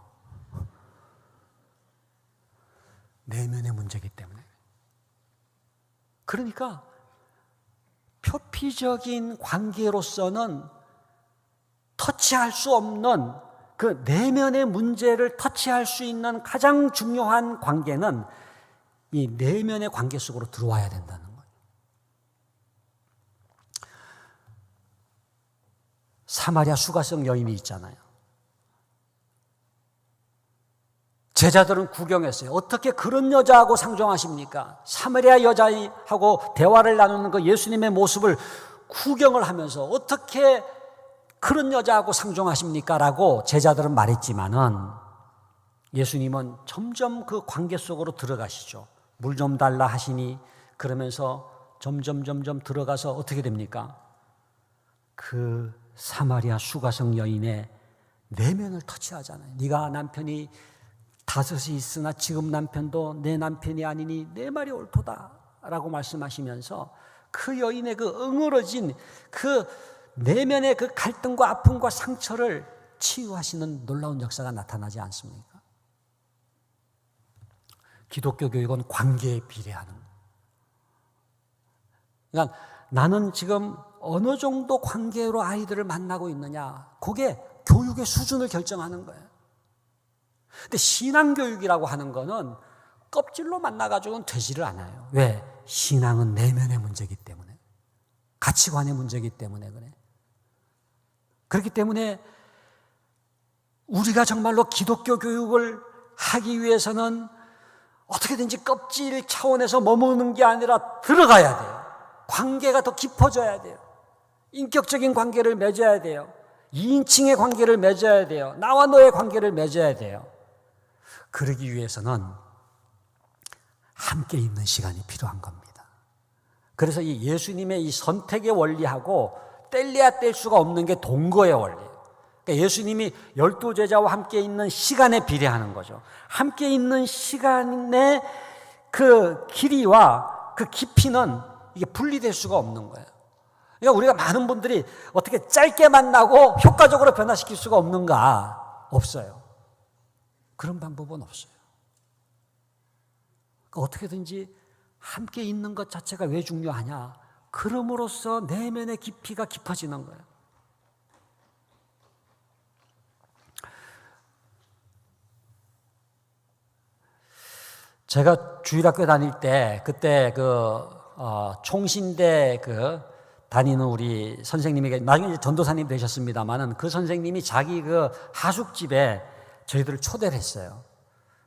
내면의 문제이기 때문에. 그러니까 표피적인 관계로서는 터치할 수 없는 그 내면의 문제를 터치할 수 있는 가장 중요한 관계는 이 내면의 관계 속으로 들어와야 된다는 거예요. 사마리아 수가성 여인이 있잖아요. 제자들은 구경했어요. 어떻게 그런 여자하고 상종하십니까? 사마리아 여자하고 대화를 나누는 그 예수님의 모습을 구경을 하면서 어떻게 그런 여자하고 상종하십니까? 라고 제자들은 말했지만은 예수님은 점점 그 관계 속으로 들어가시죠. 물 좀 달라 하시니 그러면서 점점 들어가서 어떻게 됩니까? 그 사마리아 수가성 여인의 내면을 터치하잖아요. 네가 남편이 5이 있으나 지금 남편도 내 남편이 아니니 내 말이 옳도다 라고 말씀하시면서 그 여인의 그 응어러진 그 내면의 그 갈등과 아픔과 상처를 치유하시는 놀라운 역사가 나타나지 않습니까? 기독교 교육은 관계에 비례하는 거예요. 그러니까 나는 지금 어느 정도 관계로 아이들을 만나고 있느냐, 그게 교육의 수준을 결정하는 거예요. 근데 신앙교육이라고 하는 거는 껍질로 만나가지고는 되지를 않아요. 왜? 신앙은 내면의 문제이기 때문에, 가치관의 문제이기 때문에 그래. 그렇기 때문에 우리가 정말로 기독교 교육을 하기 위해서는 어떻게든지 껍질 차원에서 머무는 게 아니라 들어가야 돼요. 관계가 더 깊어져야 돼요. 인격적인 관계를 맺어야 돼요. 2인칭의 관계를 맺어야 돼요. 나와 너의 관계를 맺어야 돼요. 그러기 위해서는 함께 있는 시간이 필요한 겁니다. 그래서 이 예수님의 이 선택의 원리하고 뗄래야 뗄 수가 없는 게 동거의 원리예요. 그러니까 예수님이 12제자와 함께 있는 시간에 비례하는 거죠. 함께 있는 시간의 그 길이와 그 깊이는 이게 분리될 수가 없는 거예요. 그러니까 우리가 많은 분들이 어떻게 짧게 만나고 효과적으로 변화시킬 수가 없는가? 없어요. 그런 방법은 없어요. 그러니까 어떻게든지 함께 있는 것 자체가 왜 중요하냐? 그럼으로써 내면의 깊이가 깊어지는 거예요. 제가 주일학교 다닐 때 그때 총신대 다니는 우리 선생님이 나중에 이제 전도사님 되셨습니다만은 그 선생님이 자기 하숙집에 저희들을 초대를 했어요.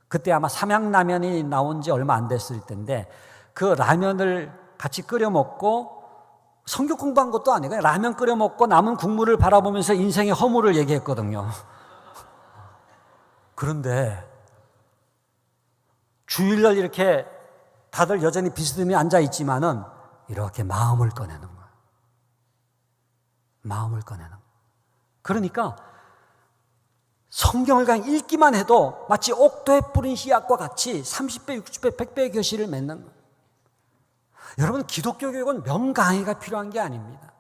그때 아마 삼양라면이 나온 지 얼마 안 됐을 텐데 그 라면을 같이 끓여 먹고 성경 공부한 것도 아니고 그냥 라면 끓여 먹고 남은 국물을 바라보면서 인생의 허물을 얘기했거든요. 그런데 주일날 이렇게 다들 여전히 비스듬히 앉아 있지만은 이렇게 마음을 꺼내는 거예요. 마음을 꺼내는 거예요. 그러니까 성경을 그냥 읽기만 해도 마치 옥토에 뿌린 씨앗과 같이 30배, 60배, 100배의 결실을 맺는 거예요. 여러분, 기독교 교육은 명강의가 필요한 게 아닙니다.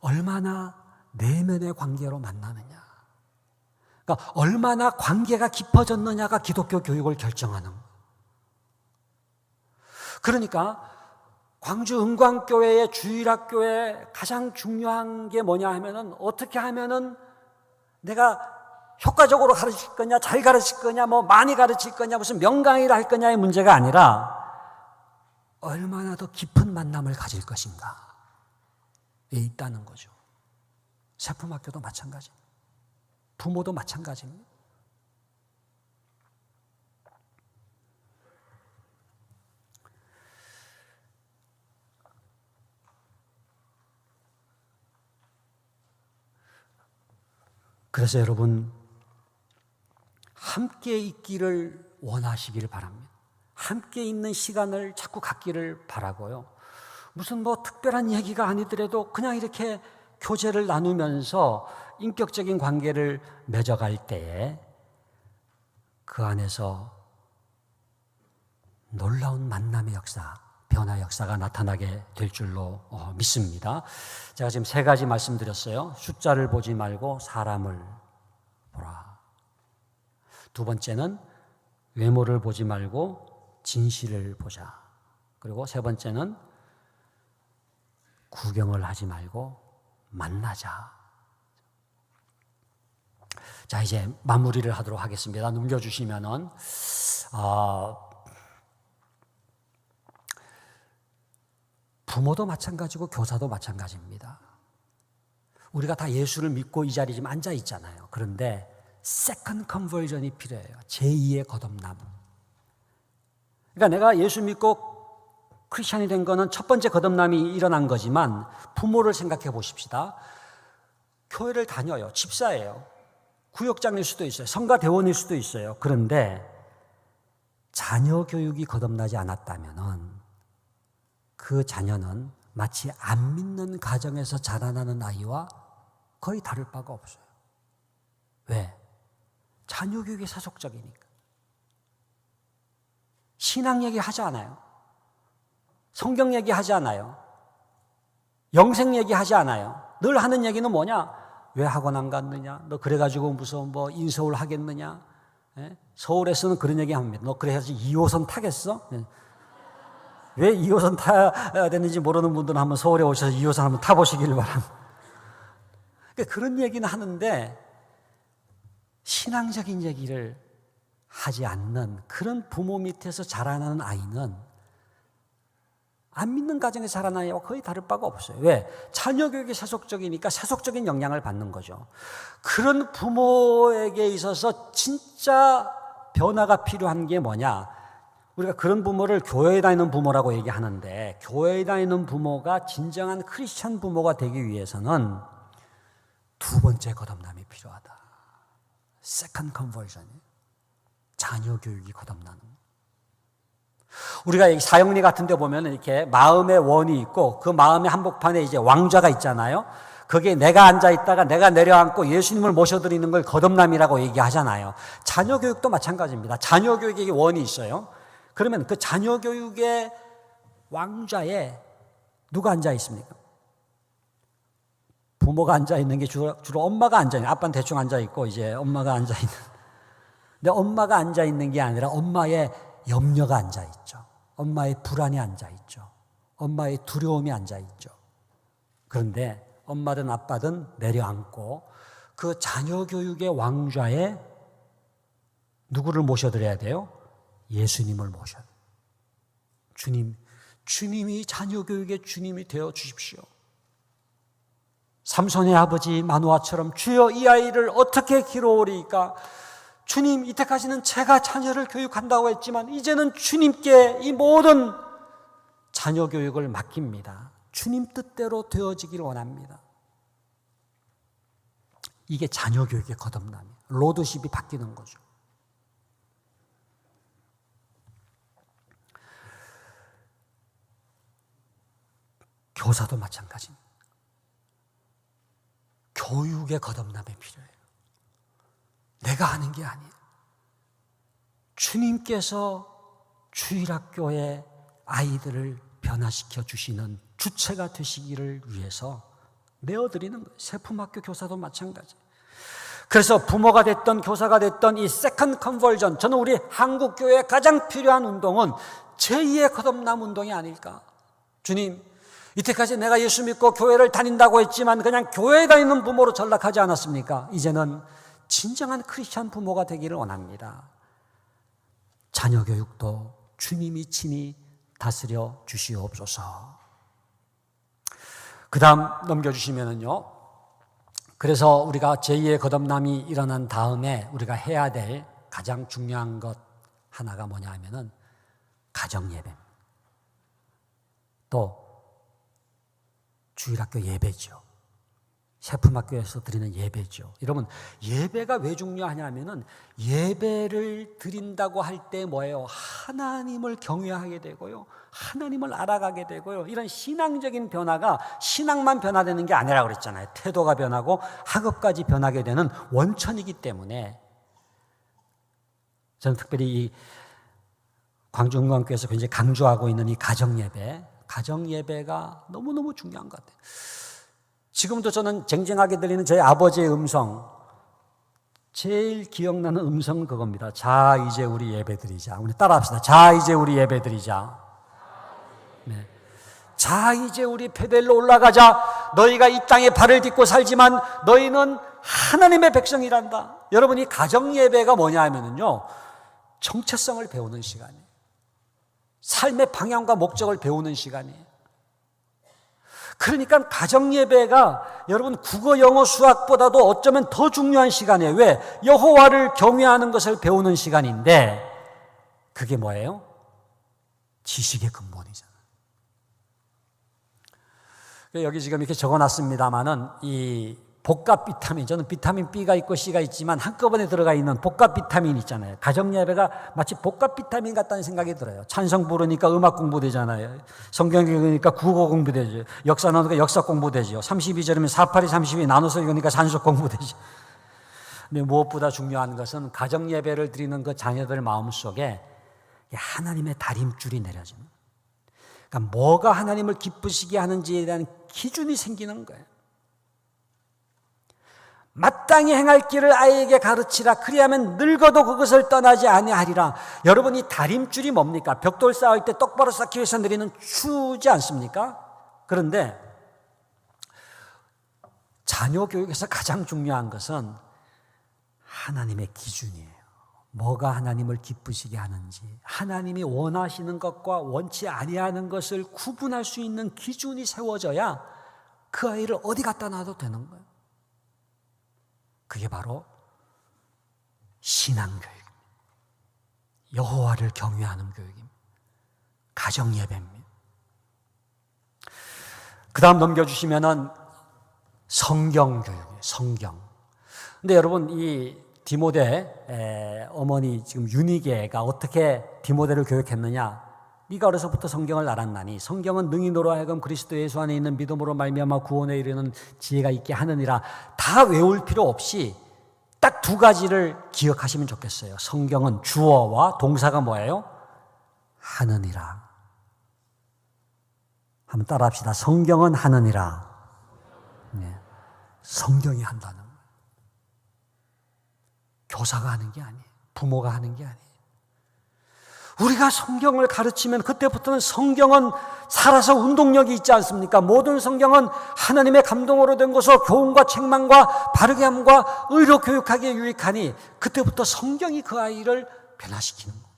얼마나 내면의 관계로 만나느냐, 그러니까 얼마나 관계가 깊어졌느냐가 기독교 교육을 결정하는 거예요. 그러니까 광주 은광교회의 주일학교의 가장 중요한 게 뭐냐 하면은 어떻게 하면은 내가 효과적으로 가르칠 거냐, 잘 가르칠 거냐, 뭐 많이 가르칠 거냐, 무슨 명강의를 할 거냐의 문제가 아니라 얼마나 더 깊은 만남을 가질 것인가에 있다는 거죠. 세품학교도 마찬가지입니다. 부모도 마찬가지입니다. 그래서 여러분, 함께 있기를 원하시기를 바랍니다. 함께 있는 시간을 자꾸 갖기를 바라고요. 무슨 뭐 특별한 얘기가 아니더라도 그냥 이렇게 교제를 나누면서 인격적인 관계를 맺어갈 때에 그 안에서 놀라운 만남의 역사, 변화 역사가 나타나게 될 줄로 믿습니다. 제가 지금 3가지 말씀드렸어요. 숫자를 보지 말고 사람을 보라. 2번째는 외모를 보지 말고 진실을 보자. 그리고 3번째는 구경을 하지 말고 만나자. 자, 이제 마무리를 하도록 하겠습니다. 넘겨주시면은 부모도 마찬가지고 교사도 마찬가지입니다. 우리가 다 예수를 믿고 이 자리에 지금 앉아 있잖아요. 그런데 세컨드 컨버전이 필요해요. 제2의 거듭남. 그러니까 내가 예수 믿고 크리스찬이 된 거는 첫 번째 거듭남이 일어난 거지만 부모를 생각해 보십시다. 교회를 다녀요. 집사예요. 구역장일 수도 있어요. 성가대원일 수도 있어요. 그런데 자녀 교육이 거듭나지 않았다면은 그 자녀는 마치 안 믿는 가정에서 자라나는 아이와 거의 다를 바가 없어요. 왜? 자녀 교육이 세속적이니까. 신앙 얘기하지 않아요. 성경 얘기하지 않아요. 영생 얘기하지 않아요. 늘 하는 얘기는 뭐냐? 왜 학원 안 갔느냐? 너 그래가지고 무슨 뭐 인서울 하겠느냐? 예? 서울에서는 그런 얘기 합니다. 너 그래가지고 2호선 타겠어? 예. 왜 2호선 타야 되는지 모르는 분들은 한번 서울에 오셔서 2호선 한번 타보시길 바랍니다. 그러니까 그런 얘기는 하는데 신앙적인 얘기를 하지 않는 그런 부모 밑에서 자라나는 아이는 안 믿는 가정에서 자라는 아이와 거의 다를 바가 없어요. 왜? 자녀 교육이 세속적이니까 세속적인 영향을 받는 거죠. 그런 부모에게 있어서 진짜 변화가 필요한 게 뭐냐? 우리가 그런 부모를 교회에 다니는 부모라고 얘기하는데 교회에 다니는 부모가 진정한 크리스찬 부모가 되기 위해서는 2번째 거듭남이 필요하다. 세컨드 컨버전이 자녀 교육이 거듭나는. 우리가 이 사형리 같은 데 보면 이렇게 마음의 원이 있고 그 마음의 한복판에 이제 왕좌가 있잖아요. 거기에 내가 앉아 있다가 내가 내려앉고 예수님을 모셔드리는 걸 거듭남이라고 얘기하잖아요. 자녀 교육도 마찬가지입니다. 자녀 교육에 원이 있어요. 그러면 그 자녀 교육의 왕좌에 누가 앉아 있습니까? 부모가 앉아 있는 게 주로 엄마가 앉아 있는, 아빠는 대충 앉아 있고 이제 엄마가 앉아 있는. 근데 엄마가 앉아 있는 게 아니라 엄마의 염려가 앉아 있죠. 엄마의 불안이 앉아 있죠. 엄마의 두려움이 앉아 있죠. 그런데 엄마든 아빠든 내려앉고 그 자녀 교육의 왕좌에 누구를 모셔드려야 돼요? 예수님을 모셔야 돼요. 주님이 자녀 교육의 주님이 되어 주십시오. 삼손의 아버지 마노아처럼 주여 이 아이를 어떻게 기르오리까? 주님, 이때까지는 제가 자녀를 교육한다고 했지만 이제는 주님께 이 모든 자녀 교육을 맡깁니다. 주님 뜻대로 되어지기를 원합니다. 이게 자녀 교육의 거듭남이에요. 로드십이 바뀌는 거죠. 교사도 마찬가지입니다. 교육의 거듭남이 필요해요. 내가 하는 게 아니에요. 주님께서 주일학교의 아이들을 변화시켜 주시는 주체가 되시기를 위해서 내어드리는 거예요. 세품학교 교사도 마찬가지. 그래서 부모가 됐던 교사가 됐던 이 세컨드 컨버전, 저는 우리 한국 교회에 가장 필요한 운동은 제2의 거듭남 운동이 아닐까. 주님, 이때까지 내가 예수 믿고 교회를 다닌다고 했지만 그냥 교회에 다니는 부모로 전락하지 않았습니까? 이제는 진정한 크리스찬 부모가 되기를 원합니다. 자녀 교육도 주님이 친히 다스려 주시옵소서. 그 다음 넘겨주시면은요. 그래서 우리가 제2의 거듭남이 일어난 다음에 우리가 해야 될 가장 중요한 것 하나가 뭐냐 하면은 가정예배입니다. 또 주일학교 예배죠. 세품학교에서 드리는 예배죠. 여러분, 예배가 왜 중요하냐면은 예배를 드린다고 할 때 뭐예요? 하나님을 경외하게 되고요. 하나님을 알아가게 되고요. 이런 신앙적인 변화가 신앙만 변화되는 게 아니라고 그랬잖아요. 태도가 변하고 학업까지 변하게 되는 원천이기 때문에 저는 특별히 이 광주은광교에서 굉장히 강조하고 있는 이 가정예배가 너무너무 중요한 것 같아요. 지금도 저는 쟁쟁하게 들리는 저희 아버지의 음성, 제일 기억나는 음성은 그겁니다. 자, 이제 우리 예배드리자. 우리 따라합시다. 자, 이제 우리 예배드리자. 네. 자, 이제 우리 베델로 올라가자. 너희가 이 땅에 발을 딛고 살지만 너희는 하나님의 백성이란다. 여러분, 이 가정예배가 뭐냐 하면은요, 정체성을 배우는 시간이에요. 삶의 방향과 목적을 배우는 시간이에요. 그러니까 가정예배가 여러분 국어, 영어, 수학보다도 어쩌면 더 중요한 시간이에요. 왜? 여호와를 경외하는 것을 배우는 시간인데 그게 뭐예요? 지식의 근본이잖아요. 여기 지금 이렇게 적어놨습니다마는 이 복합 비타민, 저는 비타민 B가 있고 C가 있지만 한꺼번에 들어가 있는 복합 비타민 있잖아요. 가정예배가 마치 복합 비타민 같다는 생각이 들어요. 찬성 부르니까 음악 공부되잖아요. 성경 읽으니까 국어 공부되죠. 역사 나누니까 역사 공부되죠. 32절이면 48이 32 나눠서 읽으니까 산수 공부되죠. 근데 무엇보다 중요한 것은 가정예배를 드리는 그 자녀들 마음속에 하나님의 다림줄이 내려집니다. 그러니까 뭐가 하나님을 기쁘시게 하는지에 대한 기준이 생기는 거예요. 마땅히 행할 길을 아이에게 가르치라. 그리하면 늙어도 그것을 떠나지 아니하리라. 여러분, 이 다림줄이 뭡니까? 벽돌 쌓을 때 똑바로 쌓기 위해서 내리는 추지 않습니까? 그런데 자녀 교육에서 가장 중요한 것은 하나님의 기준이에요. 뭐가 하나님을 기쁘시게 하는지, 하나님이 원하시는 것과 원치 아니하는 것을 구분할 수 있는 기준이 세워져야 그 아이를 어디 갖다 놔도 되는 거예요. 그게 바로 신앙교육입니다. 여호와를 경외하는 교육입니다. 가정예배입니다. 그 다음 넘겨주시면은 성경교육이에요. 성경. 근데 여러분, 이 디모데 어머니 지금 유니게가 어떻게 디모데를 교육했느냐? 네가 어려서부터 성경을 알았나니 성경은 능히 너로 하여금 그리스도 예수 안에 있는 믿음으로 말미암아 구원에 이르는 지혜가 있게 하느니라. 다 외울 필요 없이 딱 두 가지를 기억하시면 좋겠어요. 성경은 주어와 동사가 뭐예요? 하느니라. 한번 따라합시다. 성경은 하느니라. 네. 성경이 한다는 거예요. 교사가 하는 게 아니에요. 부모가 하는 게 아니에요. 우리가 성경을 가르치면 그때부터는 성경은 살아서 운동력이 있지 않습니까? 모든 성경은 하나님의 감동으로 된 것으로 교훈과 책망과 바르게 함과 의로 교육하기에 유익하니 그때부터 성경이 그 아이를 변화시키는 거예요.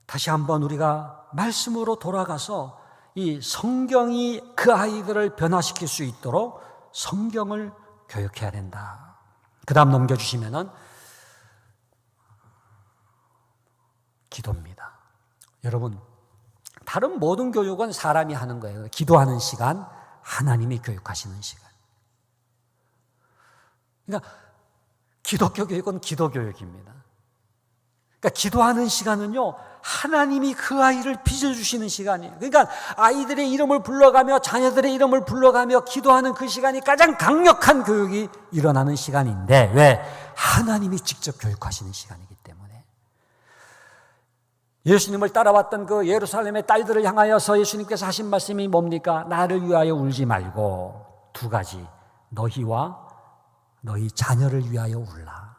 다시 한번 우리가 말씀으로 돌아가서 이 성경이 그 아이들을 변화시킬 수 있도록 성경을 교육해야 된다. 그 다음 넘겨주시면은 기도입니다. 여러분, 다른 모든 교육은 사람이 하는 거예요. 기도하는 시간, 하나님이 교육하시는 시간. 그러니까 기독교 교육은 기도 교육입니다. 그러니까 기도하는 시간은요, 하나님이 그 아이를 빚어주시는 시간이에요. 그러니까 아이들의 이름을 불러가며 자녀들의 이름을 불러가며 기도하는 그 시간이 가장 강력한 교육이 일어나는 시간인데, 왜? 하나님이 직접 교육하시는 시간이기 때문에. 예수님을 따라왔던 그 예루살렘의 딸들을 향하여서 예수님께서 하신 말씀이 뭡니까? 나를 위하여 울지 말고 두 가지, 너희와 너희 자녀를 위하여 울라.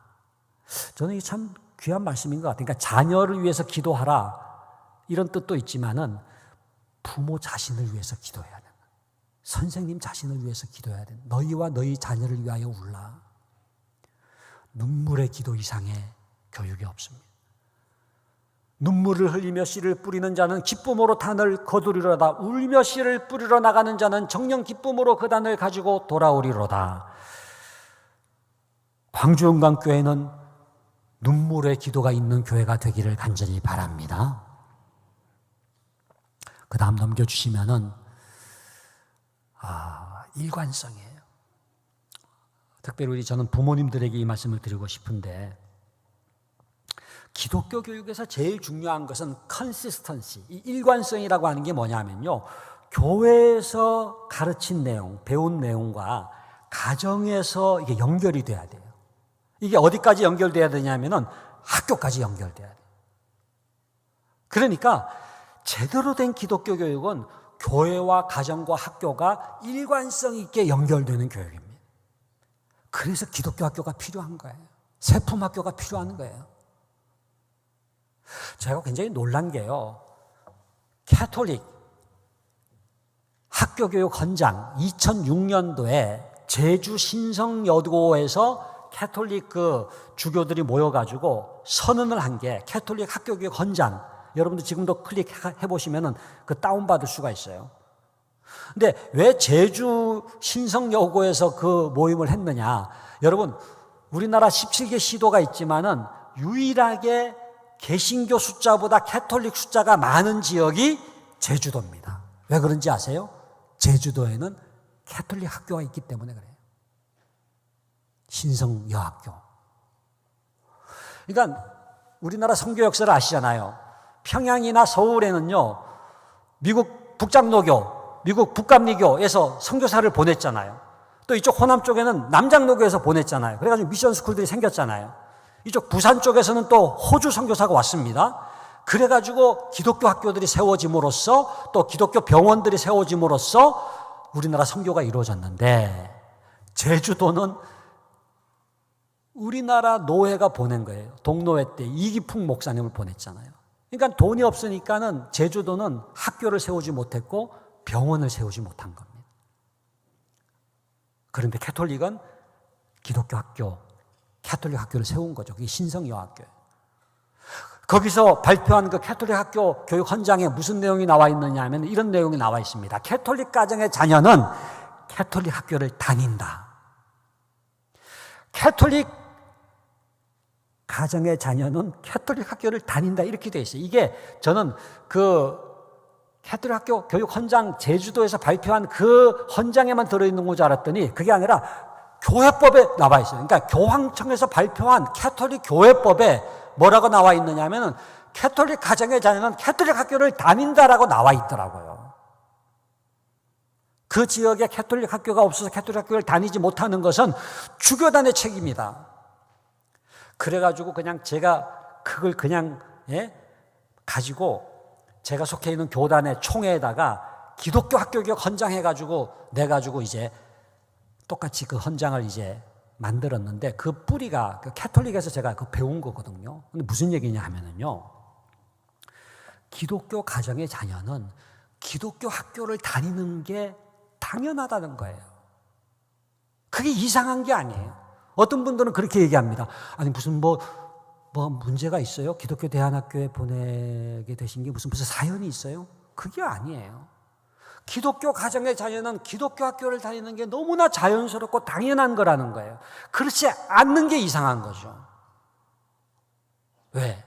저는 이게 참 귀한 말씀인 것 같아요. 그러니까 자녀를 위해서 기도하라 이런 뜻도 있지만은 부모 자신을 위해서 기도해야 된다. 선생님 자신을 위해서 기도해야 된다. 너희와 너희 자녀를 위하여 울라. 눈물의 기도 이상의 교육이 없습니다. 눈물을 흘리며 씨를 뿌리는 자는 기쁨으로 단을 거두리로다. 울며 씨를 뿌리러 나가는 자는 정녕 기쁨으로 그 단을 가지고 돌아오리로다. 광주영광교회는 눈물의 기도가 있는 교회가 되기를 간절히 바랍니다. 그 다음 넘겨주시면은 일관성이에요. 특별히 저는 부모님들에게 이 말씀을 드리고 싶은데, 기독교 교육에서 제일 중요한 것은 컨시스턴시, 이 일관성이라고 하는 게 뭐냐면요, 교회에서 가르친 내용, 배운 내용과 가정에서 이게 연결이 돼야 돼요. 이게 어디까지 연결돼야 되냐면은 학교까지 연결돼야 돼요. 그러니까 제대로 된 기독교 교육은 교회와 가정과 학교가 일관성 있게 연결되는 교육입니다. 그래서 기독교 학교가 필요한 거예요. 세품 학교가 필요한 거예요. 제가 굉장히 놀란 게요, 캐톨릭 학교교육 헌장 2006년도에 제주 신성여고에서 캐톨릭 그 주교들이 모여가지고 선언을 한 게 캐톨릭 학교교육 헌장, 여러분들 지금도 클릭해 보시면은 그 다운받을 수가 있어요. 근데 왜 제주 신성여고에서 그 모임을 했느냐? 여러분, 우리나라 17개 시도가 있지만은 유일하게 개신교 숫자보다 캐톨릭 숫자가 많은 지역이 제주도입니다. 왜 그런지 아세요? 제주도에는 캐톨릭 학교가 있기 때문에 그래요. 신성여학교. 그러니까 우리나라 선교 역사를 아시잖아요. 평양이나 서울에는요, 미국 북장로교, 미국 북감리교에서 선교사를 보냈잖아요. 또 이쪽 호남 쪽에는 남장로교에서 보냈잖아요. 그래가지고 미션 스쿨들이 생겼잖아요. 이쪽 부산 쪽에서는 또 호주 선교사가 왔습니다. 그래가지고 기독교 학교들이 세워짐으로써, 또 기독교 병원들이 세워짐으로써 우리나라 선교가 이루어졌는데, 제주도는 우리나라 노회가 보낸 거예요. 동노회 때 이기풍 목사님을 보냈잖아요. 그러니까 돈이 없으니까는 제주도는 학교를 세우지 못했고 병원을 세우지 못한 겁니다. 그런데 캐톨릭은 기독교 학교, 캐톨릭 학교를 세운 거죠. 그게 신성여학교예요. 거기서 발표한 그 캐톨릭 학교 교육 헌장에 무슨 내용이 나와 있느냐 하면 이런 내용이 나와 있습니다. 캐톨릭 가정의 자녀는 캐톨릭 학교를 다닌다. 캐톨릭 가정의 자녀는 캐톨릭 학교를 다닌다, 이렇게 돼 있어요. 이게 저는 그 캐톨릭 학교 교육 헌장 제주도에서 발표한 그 헌장에만 들어있는 건 줄 알았더니 그게 아니라 교회법에 나와 있어요. 그러니까 교황청에서 발표한 캐톨릭 교회법에 뭐라고 나와 있느냐 하면은 캐톨릭 가정의 자녀는 캐톨릭 학교를 다닌다라고 나와 있더라고요. 그 지역에 캐톨릭 학교가 없어서 캐톨릭 학교를 다니지 못하는 것은 주교단의 책임이다. 그래가지고 그냥 제가 그걸 그냥 가지고 제가 속해 있는 교단의 총회에다가 기독교 학교교육 헌장해가지고 내가지고 이제 똑같이 그 헌장을 이제 만들었는데 그 뿌리가 그 캐톨릭에서 제가 그 배운 거거든요. 근데 무슨 얘기냐 하면은요, 기독교 가정의 자녀는 기독교 학교를 다니는 게 당연하다는 거예요. 그게 이상한 게 아니에요. 어떤 분들은 그렇게 얘기합니다. 아니 무슨 뭐 문제가 있어요? 기독교 대안학교에 보내게 되신 게 무슨 사연이 있어요? 그게 아니에요. 기독교 가정의 자녀는 기독교 학교를 다니는 게 너무나 자연스럽고 당연한 거라는 거예요. 그렇지 않는 게 이상한 거죠. 왜?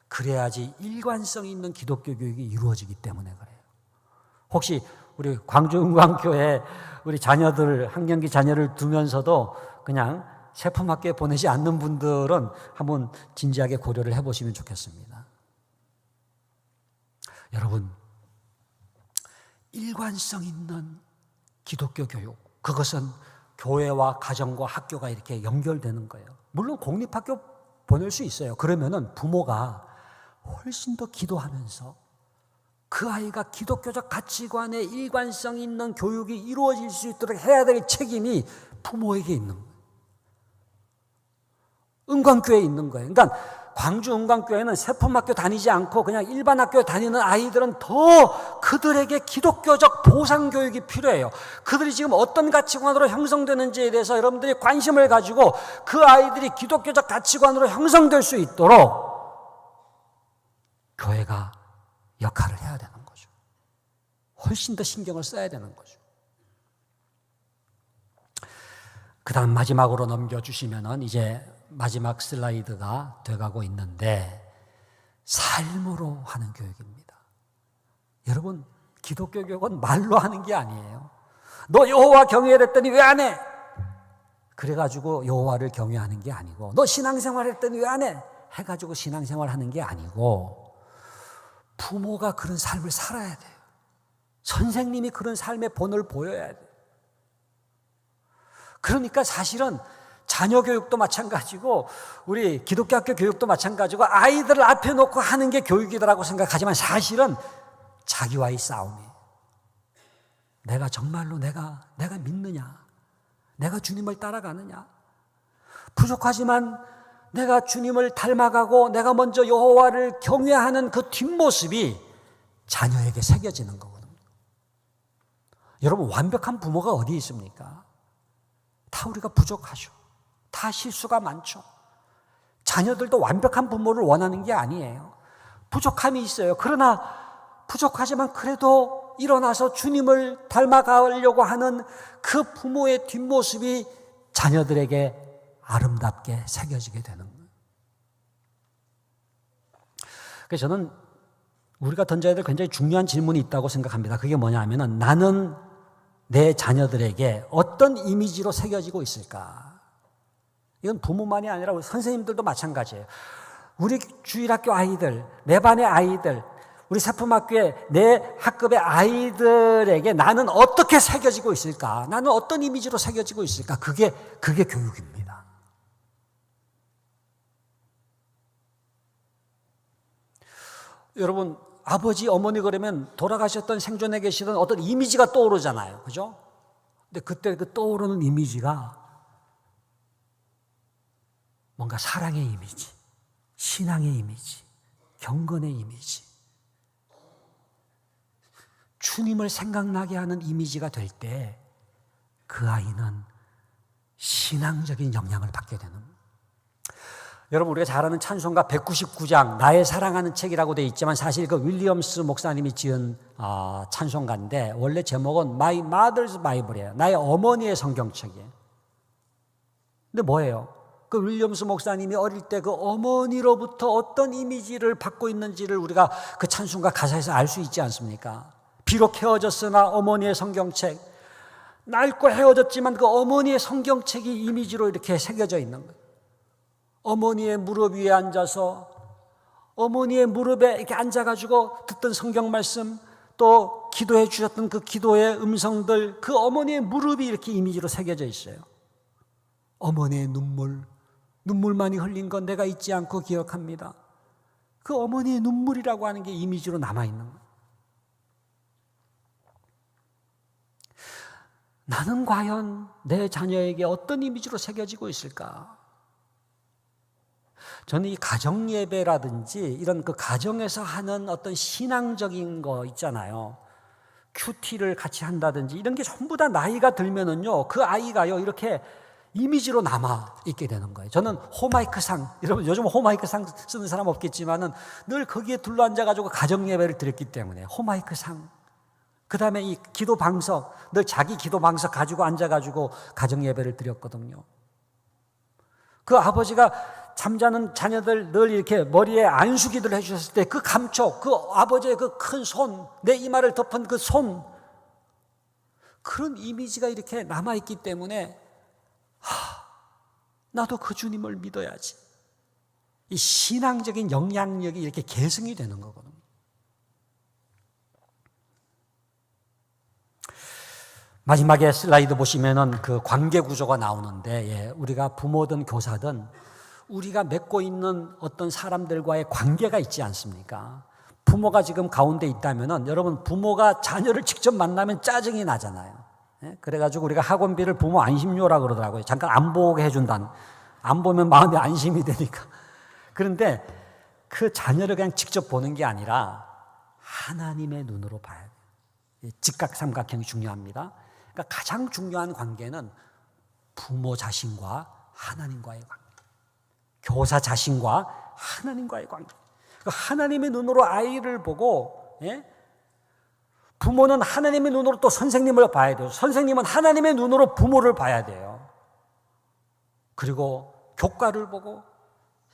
그래야지 일관성 있는 기독교 교육이 이루어지기 때문에 그래요. 혹시 우리 광주은광교회 우리 자녀들, 학령기 자녀를 두면서도 그냥 세품학교에 보내지 않는 분들은 한번 진지하게 고려를 해보시면 좋겠습니다. 여러분, 일관성 있는 기독교 교육, 그것은 교회와 가정과 학교가 이렇게 연결되는 거예요. 물론 공립학교 보낼 수 있어요. 그러면은 부모가 훨씬 더 기도하면서 그 아이가 기독교적 가치관의 일관성 있는 교육이 이루어질 수 있도록 해야 될 책임이 부모에게 있는 거예요. 은광교회에 있는 거예요. 그러니까 광주 은광교회는 세품학교 다니지 않고 그냥 일반 학교에 다니는 아이들은 더 그들에게 기독교적 보상교육이 필요해요. 그들이 지금 어떤 가치관으로 형성되는지에 대해서 여러분들이 관심을 가지고 그 아이들이 기독교적 가치관으로 형성될 수 있도록 교회가 역할을 해야 되는 거죠. 훨씬 더 신경을 써야 되는 거죠. 그 다음 마지막으로 넘겨주시면은 이제 마지막 슬라이드가 돼가고 있는데 삶으로 하는 교육입니다. 여러분, 기독교 교육은 말로 하는 게 아니에요. 너 여호와 경외했더니 왜 안 해? 그래가지고 여호와를 경외하는 게 아니고, 너 신앙생활 했더니 왜 안 해? 해가지고 신앙생활 하는 게 아니고, 부모가 그런 삶을 살아야 돼요. 선생님이 그런 삶의 본을 보여야 돼요. 그러니까 사실은 자녀 교육도 마찬가지고 우리 기독교 학교 교육도 마찬가지고 아이들을 앞에 놓고 하는 게 교육이라고 생각하지만 사실은 자기와의 싸움이에요. 내가 정말로 내가 믿느냐? 내가 주님을 따라가느냐? 부족하지만 내가 주님을 닮아가고 내가 먼저 여호와를 경외하는 그 뒷모습이 자녀에게 새겨지는 거거든요. 여러분, 완벽한 부모가 어디 있습니까? 다 우리가 부족하죠. 다 실수가 많죠. 자녀들도 완벽한 부모를 원하는 게 아니에요. 부족함이 있어요. 그러나 부족하지만 그래도 일어나서 주님을 닮아가려고 하는 그 부모의 뒷모습이 자녀들에게 아름답게 새겨지게 되는 거예요. 그래서 저는 우리가 던져야 될 굉장히 중요한 질문이 있다고 생각합니다. 그게 뭐냐 하면은 나는 내 자녀들에게 어떤 이미지로 새겨지고 있을까? 이건 부모만이 아니라 우리 선생님들도 마찬가지예요. 우리 주일학교 아이들, 내 반의 아이들, 우리 세품학교의 내 학급의 아이들에게 나는 어떻게 새겨지고 있을까? 나는 어떤 이미지로 새겨지고 있을까? 그게 교육입니다. 여러분, 아버지, 어머니 그러면 돌아가셨던 생존에 계시던 어떤 이미지가 떠오르잖아요. 그죠? 근데 그때 그 떠오르는 이미지가 뭔가 사랑의 이미지, 신앙의 이미지, 경건의 이미지, 주님을 생각나게 하는 이미지가 될 때 그 아이는 신앙적인 영향을 받게 되는 거예요. 여러분, 우리가 잘 아는 찬송가 199장 나의 사랑하는 책이라고 되어 있지만 사실 그 윌리엄스 목사님이 지은 찬송가인데 원래 제목은 My Mother's Bible이에요. 나의 어머니의 성경책이에요. 근데 뭐예요? 그 윌리엄스 목사님이 어릴 때 그 어머니로부터 어떤 이미지를 받고 있는지를 우리가 그 찬송가 가사에서 알 수 있지 않습니까? 비록 헤어졌으나 어머니의 성경책, 낡고 헤어졌지만 그 어머니의 성경책이 이미지로 이렇게 새겨져 있는 거예요. 어머니의 무릎 위에 앉아서 어머니의 무릎에 이렇게 앉아가지고 듣던 성경 말씀, 또 기도해 주셨던 그 기도의 음성들, 그 어머니의 무릎이 이렇게 이미지로 새겨져 있어요. 어머니의 눈물 많이 흘린 건 내가 잊지 않고 기억합니다. 그 어머니의 눈물이라고 하는 게 이미지로 남아있는 거예요. 나는 과연 내 자녀에게 어떤 이미지로 새겨지고 있을까? 저는 이 가정예배라든지 이런 그 가정에서 하는 어떤 신앙적인 거 있잖아요. 큐티를 같이 한다든지 이런 게 전부 다 나이가 들면은요, 그 아이가요, 이렇게 이미지로 남아있게 되는 거예요. 저는 호마이크상, 여러분 요즘 호마이크상 쓰는 사람 없겠지만은 늘 거기에 둘러앉아가지고 가정예배를 드렸기 때문에 호마이크상, 그 다음에 이 기도방석, 늘 자기 기도방석 가지고 앉아가지고 가정예배를 드렸거든요. 그 아버지가 잠자는 자녀들 늘 이렇게 머리에 안수기도를 해주셨을 때 그 감촉, 그 아버지의 그 큰 손, 내 이마를 덮은 그 손, 그런 이미지가 이렇게 남아있기 때문에 나도 그 주님을 믿어야지. 이 신앙적인 영향력이 이렇게 계승이 되는 거거든요. 마지막에 슬라이드 보시면은 그 관계 구조가 나오는데, 우리가 부모든 교사든 우리가 맺고 있는 어떤 사람들과의 관계가 있지 않습니까? 부모가 지금 가운데 있다면은, 여러분 부모가 자녀를 직접 만나면 짜증이 나잖아요. 그래가지고 우리가 학원비를 부모 안심료라 그러더라고요. 잠깐 안 보게 해준다는. 안 보면 마음이 안심이 되니까. 그런데 그 자녀를 그냥 직접 보는 게 아니라 하나님의 눈으로 봐야 돼요. 직각삼각형이 중요합니다. 그러니까 가장 중요한 관계는 부모 자신과 하나님과의 관계, 교사 자신과 하나님과의 관계. 하나님의 눈으로 아이를 보고, 부모는 하나님의 눈으로 또 선생님을 봐야 돼요. 선생님은 하나님의 눈으로 부모를 봐야 돼요. 그리고 교과를 보고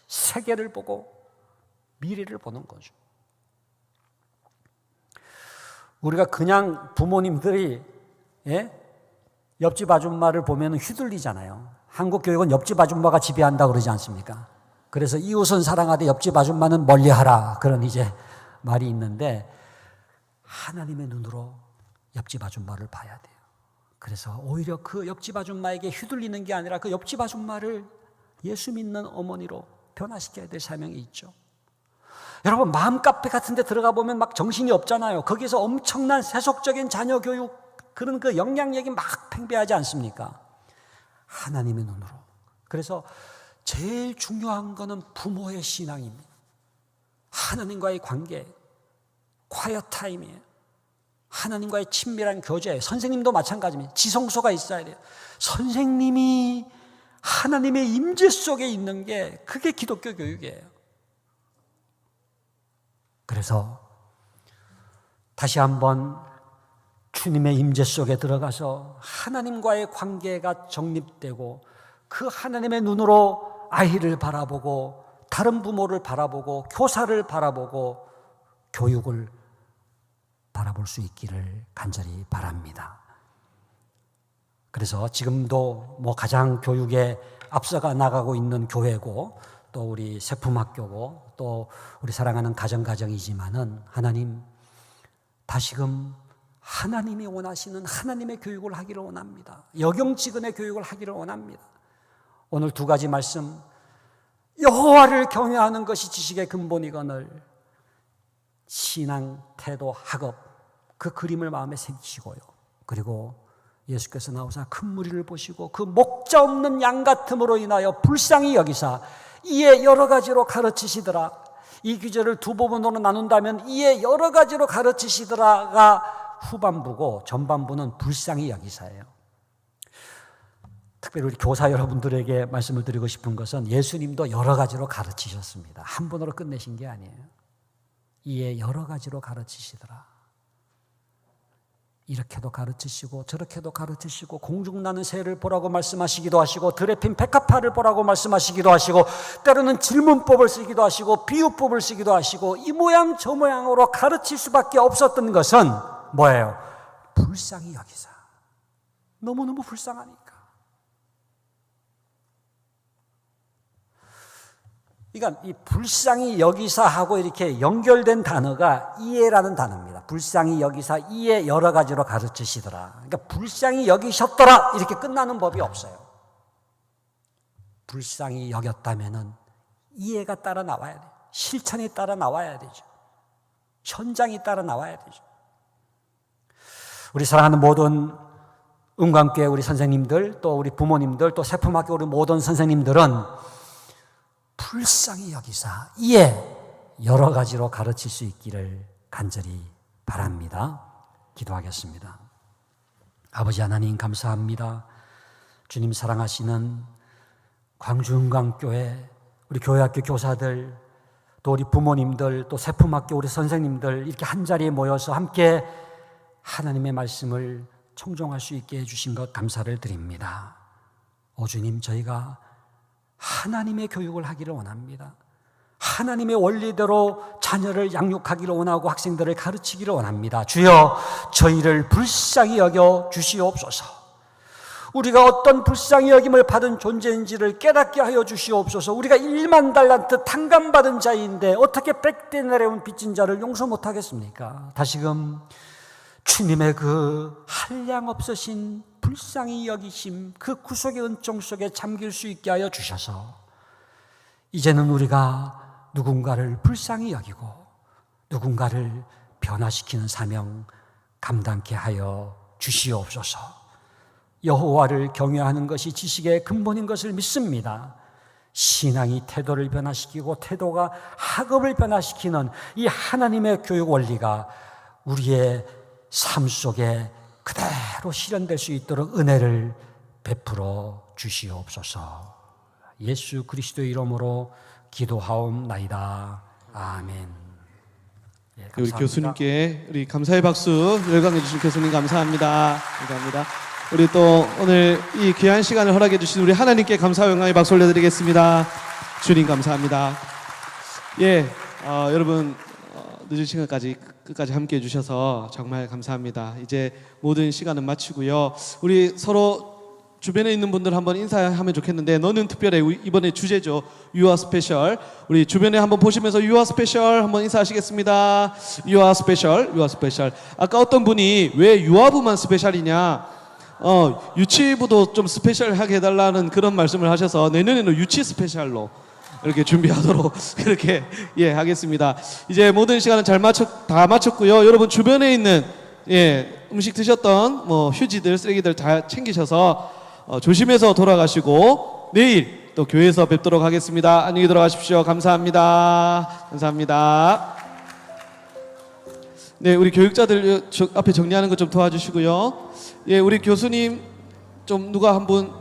세계를 보고 미래를 보는 거죠. 우리가 그냥 부모님들이 옆집 아줌마를 보면 휘둘리잖아요. 한국 교육은 옆집 아줌마가 지배한다 그러지 않습니까? 그래서 이웃은 사랑하되 옆집 아줌마는 멀리하라, 그런 이제 말이 있는데, 하나님의 눈으로 옆집 아줌마를 봐야 돼요. 그래서 오히려 그 옆집 아줌마에게 휘둘리는 게 아니라 그 옆집 아줌마를 예수 믿는 어머니로 변화시켜야 될 사명이 있죠. 여러분 마음 카페 같은 데 들어가 보면 막 정신이 없잖아요. 거기서 엄청난 세속적인 자녀 교육, 그런 그 영향력이 막 팽배하지 않습니까? 하나님의 눈으로. 그래서 제일 중요한 거는 부모의 신앙입니다. 하나님과의 관계, quiet 타임이에요. 하나님과의 친밀한 교제. 선생님도 마찬가지입니다. 지성소가 있어야 돼요. 선생님이 하나님의 임재 속에 있는 게, 그게 기독교 교육이에요. 그래서 다시 한번 주님의 임재 속에 들어가서 하나님과의 관계가 정립되고, 그 하나님의 눈으로 아이를 바라보고, 다른 부모를 바라보고, 교사를 바라보고, 교육을 바라볼 수 있기를 간절히 바랍니다. 그래서 지금도 가장 교육에 앞서가 나가고 있는 교회고, 또 우리 세품학교고, 또 우리 사랑하는 가정이지만은, 하나님 다시금 하나님이 원하시는 하나님의 교육을 하기를 원합니다. 여경지근의 교육을 하기를 원합니다. 오늘 두 가지 말씀, 여호와를 경외하는 것이 지식의 근본이거늘 신앙, 태도, 학업, 그 그림을 마음에 새기시고요. 그리고 예수께서 나오사 큰 무리를 보시고 그 목자 없는 양 같음으로 인하여 불쌍히 여기사 이에 여러 가지로 가르치시더라. 이 구절을 두 부분으로 나눈다면 이에 여러 가지로 가르치시더라가 후반부고, 전반부는 불쌍히 여기사예요. 특별히 우리 교사 여러분들에게 말씀을 드리고 싶은 것은, 예수님도 여러 가지로 가르치셨습니다. 한 번으로 끝내신 게 아니에요. 이에 여러 가지로 가르치시더라. 이렇게도 가르치시고 저렇게도 가르치시고, 공중나는 새를 보라고 말씀하시기도 하시고, 들에 핀 백합화를 보라고 말씀하시기도 하시고, 때로는 질문법을 쓰기도 하시고 비유법을 쓰기도 하시고, 이 모양 저 모양으로 가르칠 수밖에 없었던 것은 뭐예요? 불쌍히 여기사. 너무너무 불쌍하니까. 그러니까 이 불쌍히 여기사하고 이렇게 연결된 단어가 이해라는 단어입니다. 불쌍히 여기사 이해 여러 가지로 가르치시더라. 그러니까 불쌍히 여기셨더라 이렇게 끝나는 법이 없어요. 불쌍히 여겼다면은 이해가 따라 나와야 돼요. 실천이 따라 나와야 되죠. 현장이 따라 나와야 되죠. 우리 사랑하는 모든 은광교회 우리 선생님들, 또 우리 부모님들, 또 세품학교 우리 모든 선생님들은 불쌍히 여기사 이해 여러 가지로 가르칠 수 있기를 간절히 바랍니다. 기도하겠습니다. 아버지 하나님 감사합니다. 주님 사랑하시는 광주은광교회 우리 교회학교 교사들, 또 우리 부모님들, 또 세품학교 우리 선생님들 이렇게 한자리에 모여서 함께 하나님의 말씀을 청종할 수 있게 해주신 것 감사를 드립니다. 오 주님, 저희가 하나님의 교육을 하기를 원합니다. 하나님의 원리대로 자녀를 양육하기를 원하고 학생들을 가르치기를 원합니다. 주여, 저희를 불쌍히 여겨 주시옵소서. 우리가 어떤 불쌍히 여김을 받은 존재인지를 깨닫게 하여 주시옵소서. 우리가 1만 달란트 탕감받은 자인데 어떻게 100데나리온 빚진 자를 용서 못하겠습니까? 다시금 주님의 그 한량 없으신 불쌍히 여기심, 그 구속의 은총 속에 잠길 수 있게 하여 주셔서 이제는 우리가 누군가를 불쌍히 여기고 누군가를 변화시키는 사명 감당케 하여 주시옵소서. 여호와를 경외하는 것이 지식의 근본인 것을 믿습니다. 신앙이 태도를 변화시키고 태도가 학업을 변화시키는 이 하나님의 교육 원리가 우리의 삶 속에 그대로 실현될 수 있도록 은혜를 베풀어 주시옵소서. 예수 그리스도의 이름으로 기도하옵나이다. 아멘. 예, 우리 교수님께 우리 감사의 박수 열광해 주신 교수님 감사합니다. 감사합니다. 우리 또 오늘 이 귀한 시간을 허락해 주신 우리 하나님께 감사와 영광의 박수 올려드리겠습니다. 주님 감사합니다. 예, 여러분 늦은 시간까지 끝까지 함께 해주셔서 정말 감사합니다. 이제 모든 시간은 마치고요. 우리 서로 주변에 있는 분들 한번 인사하면 좋겠는데, 너는 특별해. 이번에 주제죠. You are special. 우리 주변에 한번 보시면서 You are special 한번 인사하시겠습니다. You are special. You are special. 아까 어떤 분이 왜 유아부만 스페셜이냐, 유치부도 좀 스페셜하게 해달라는 그런 말씀을 하셔서 내년에는 유치 스페셜로 이렇게 준비하도록 그렇게 하겠습니다. 이제 모든 시간은 다 마쳤고요. 여러분 주변에 있는 음식 드셨던 휴지들, 쓰레기들 다 챙기셔서 조심해서 돌아가시고 내일 또 교회에서 뵙도록 하겠습니다. 안녕히 들어가십시오. 감사합니다. 감사합니다. 네, 우리 교육자들 앞에 정리하는 것 좀 도와주시고요. 예, 우리 교수님 좀 누가 한 분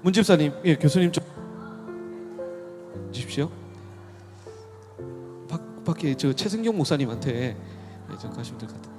문집사님, 교수님 좀 주십시오. 밖에 저 최승경 목사님한테 좀 가시면 될 것 같아요.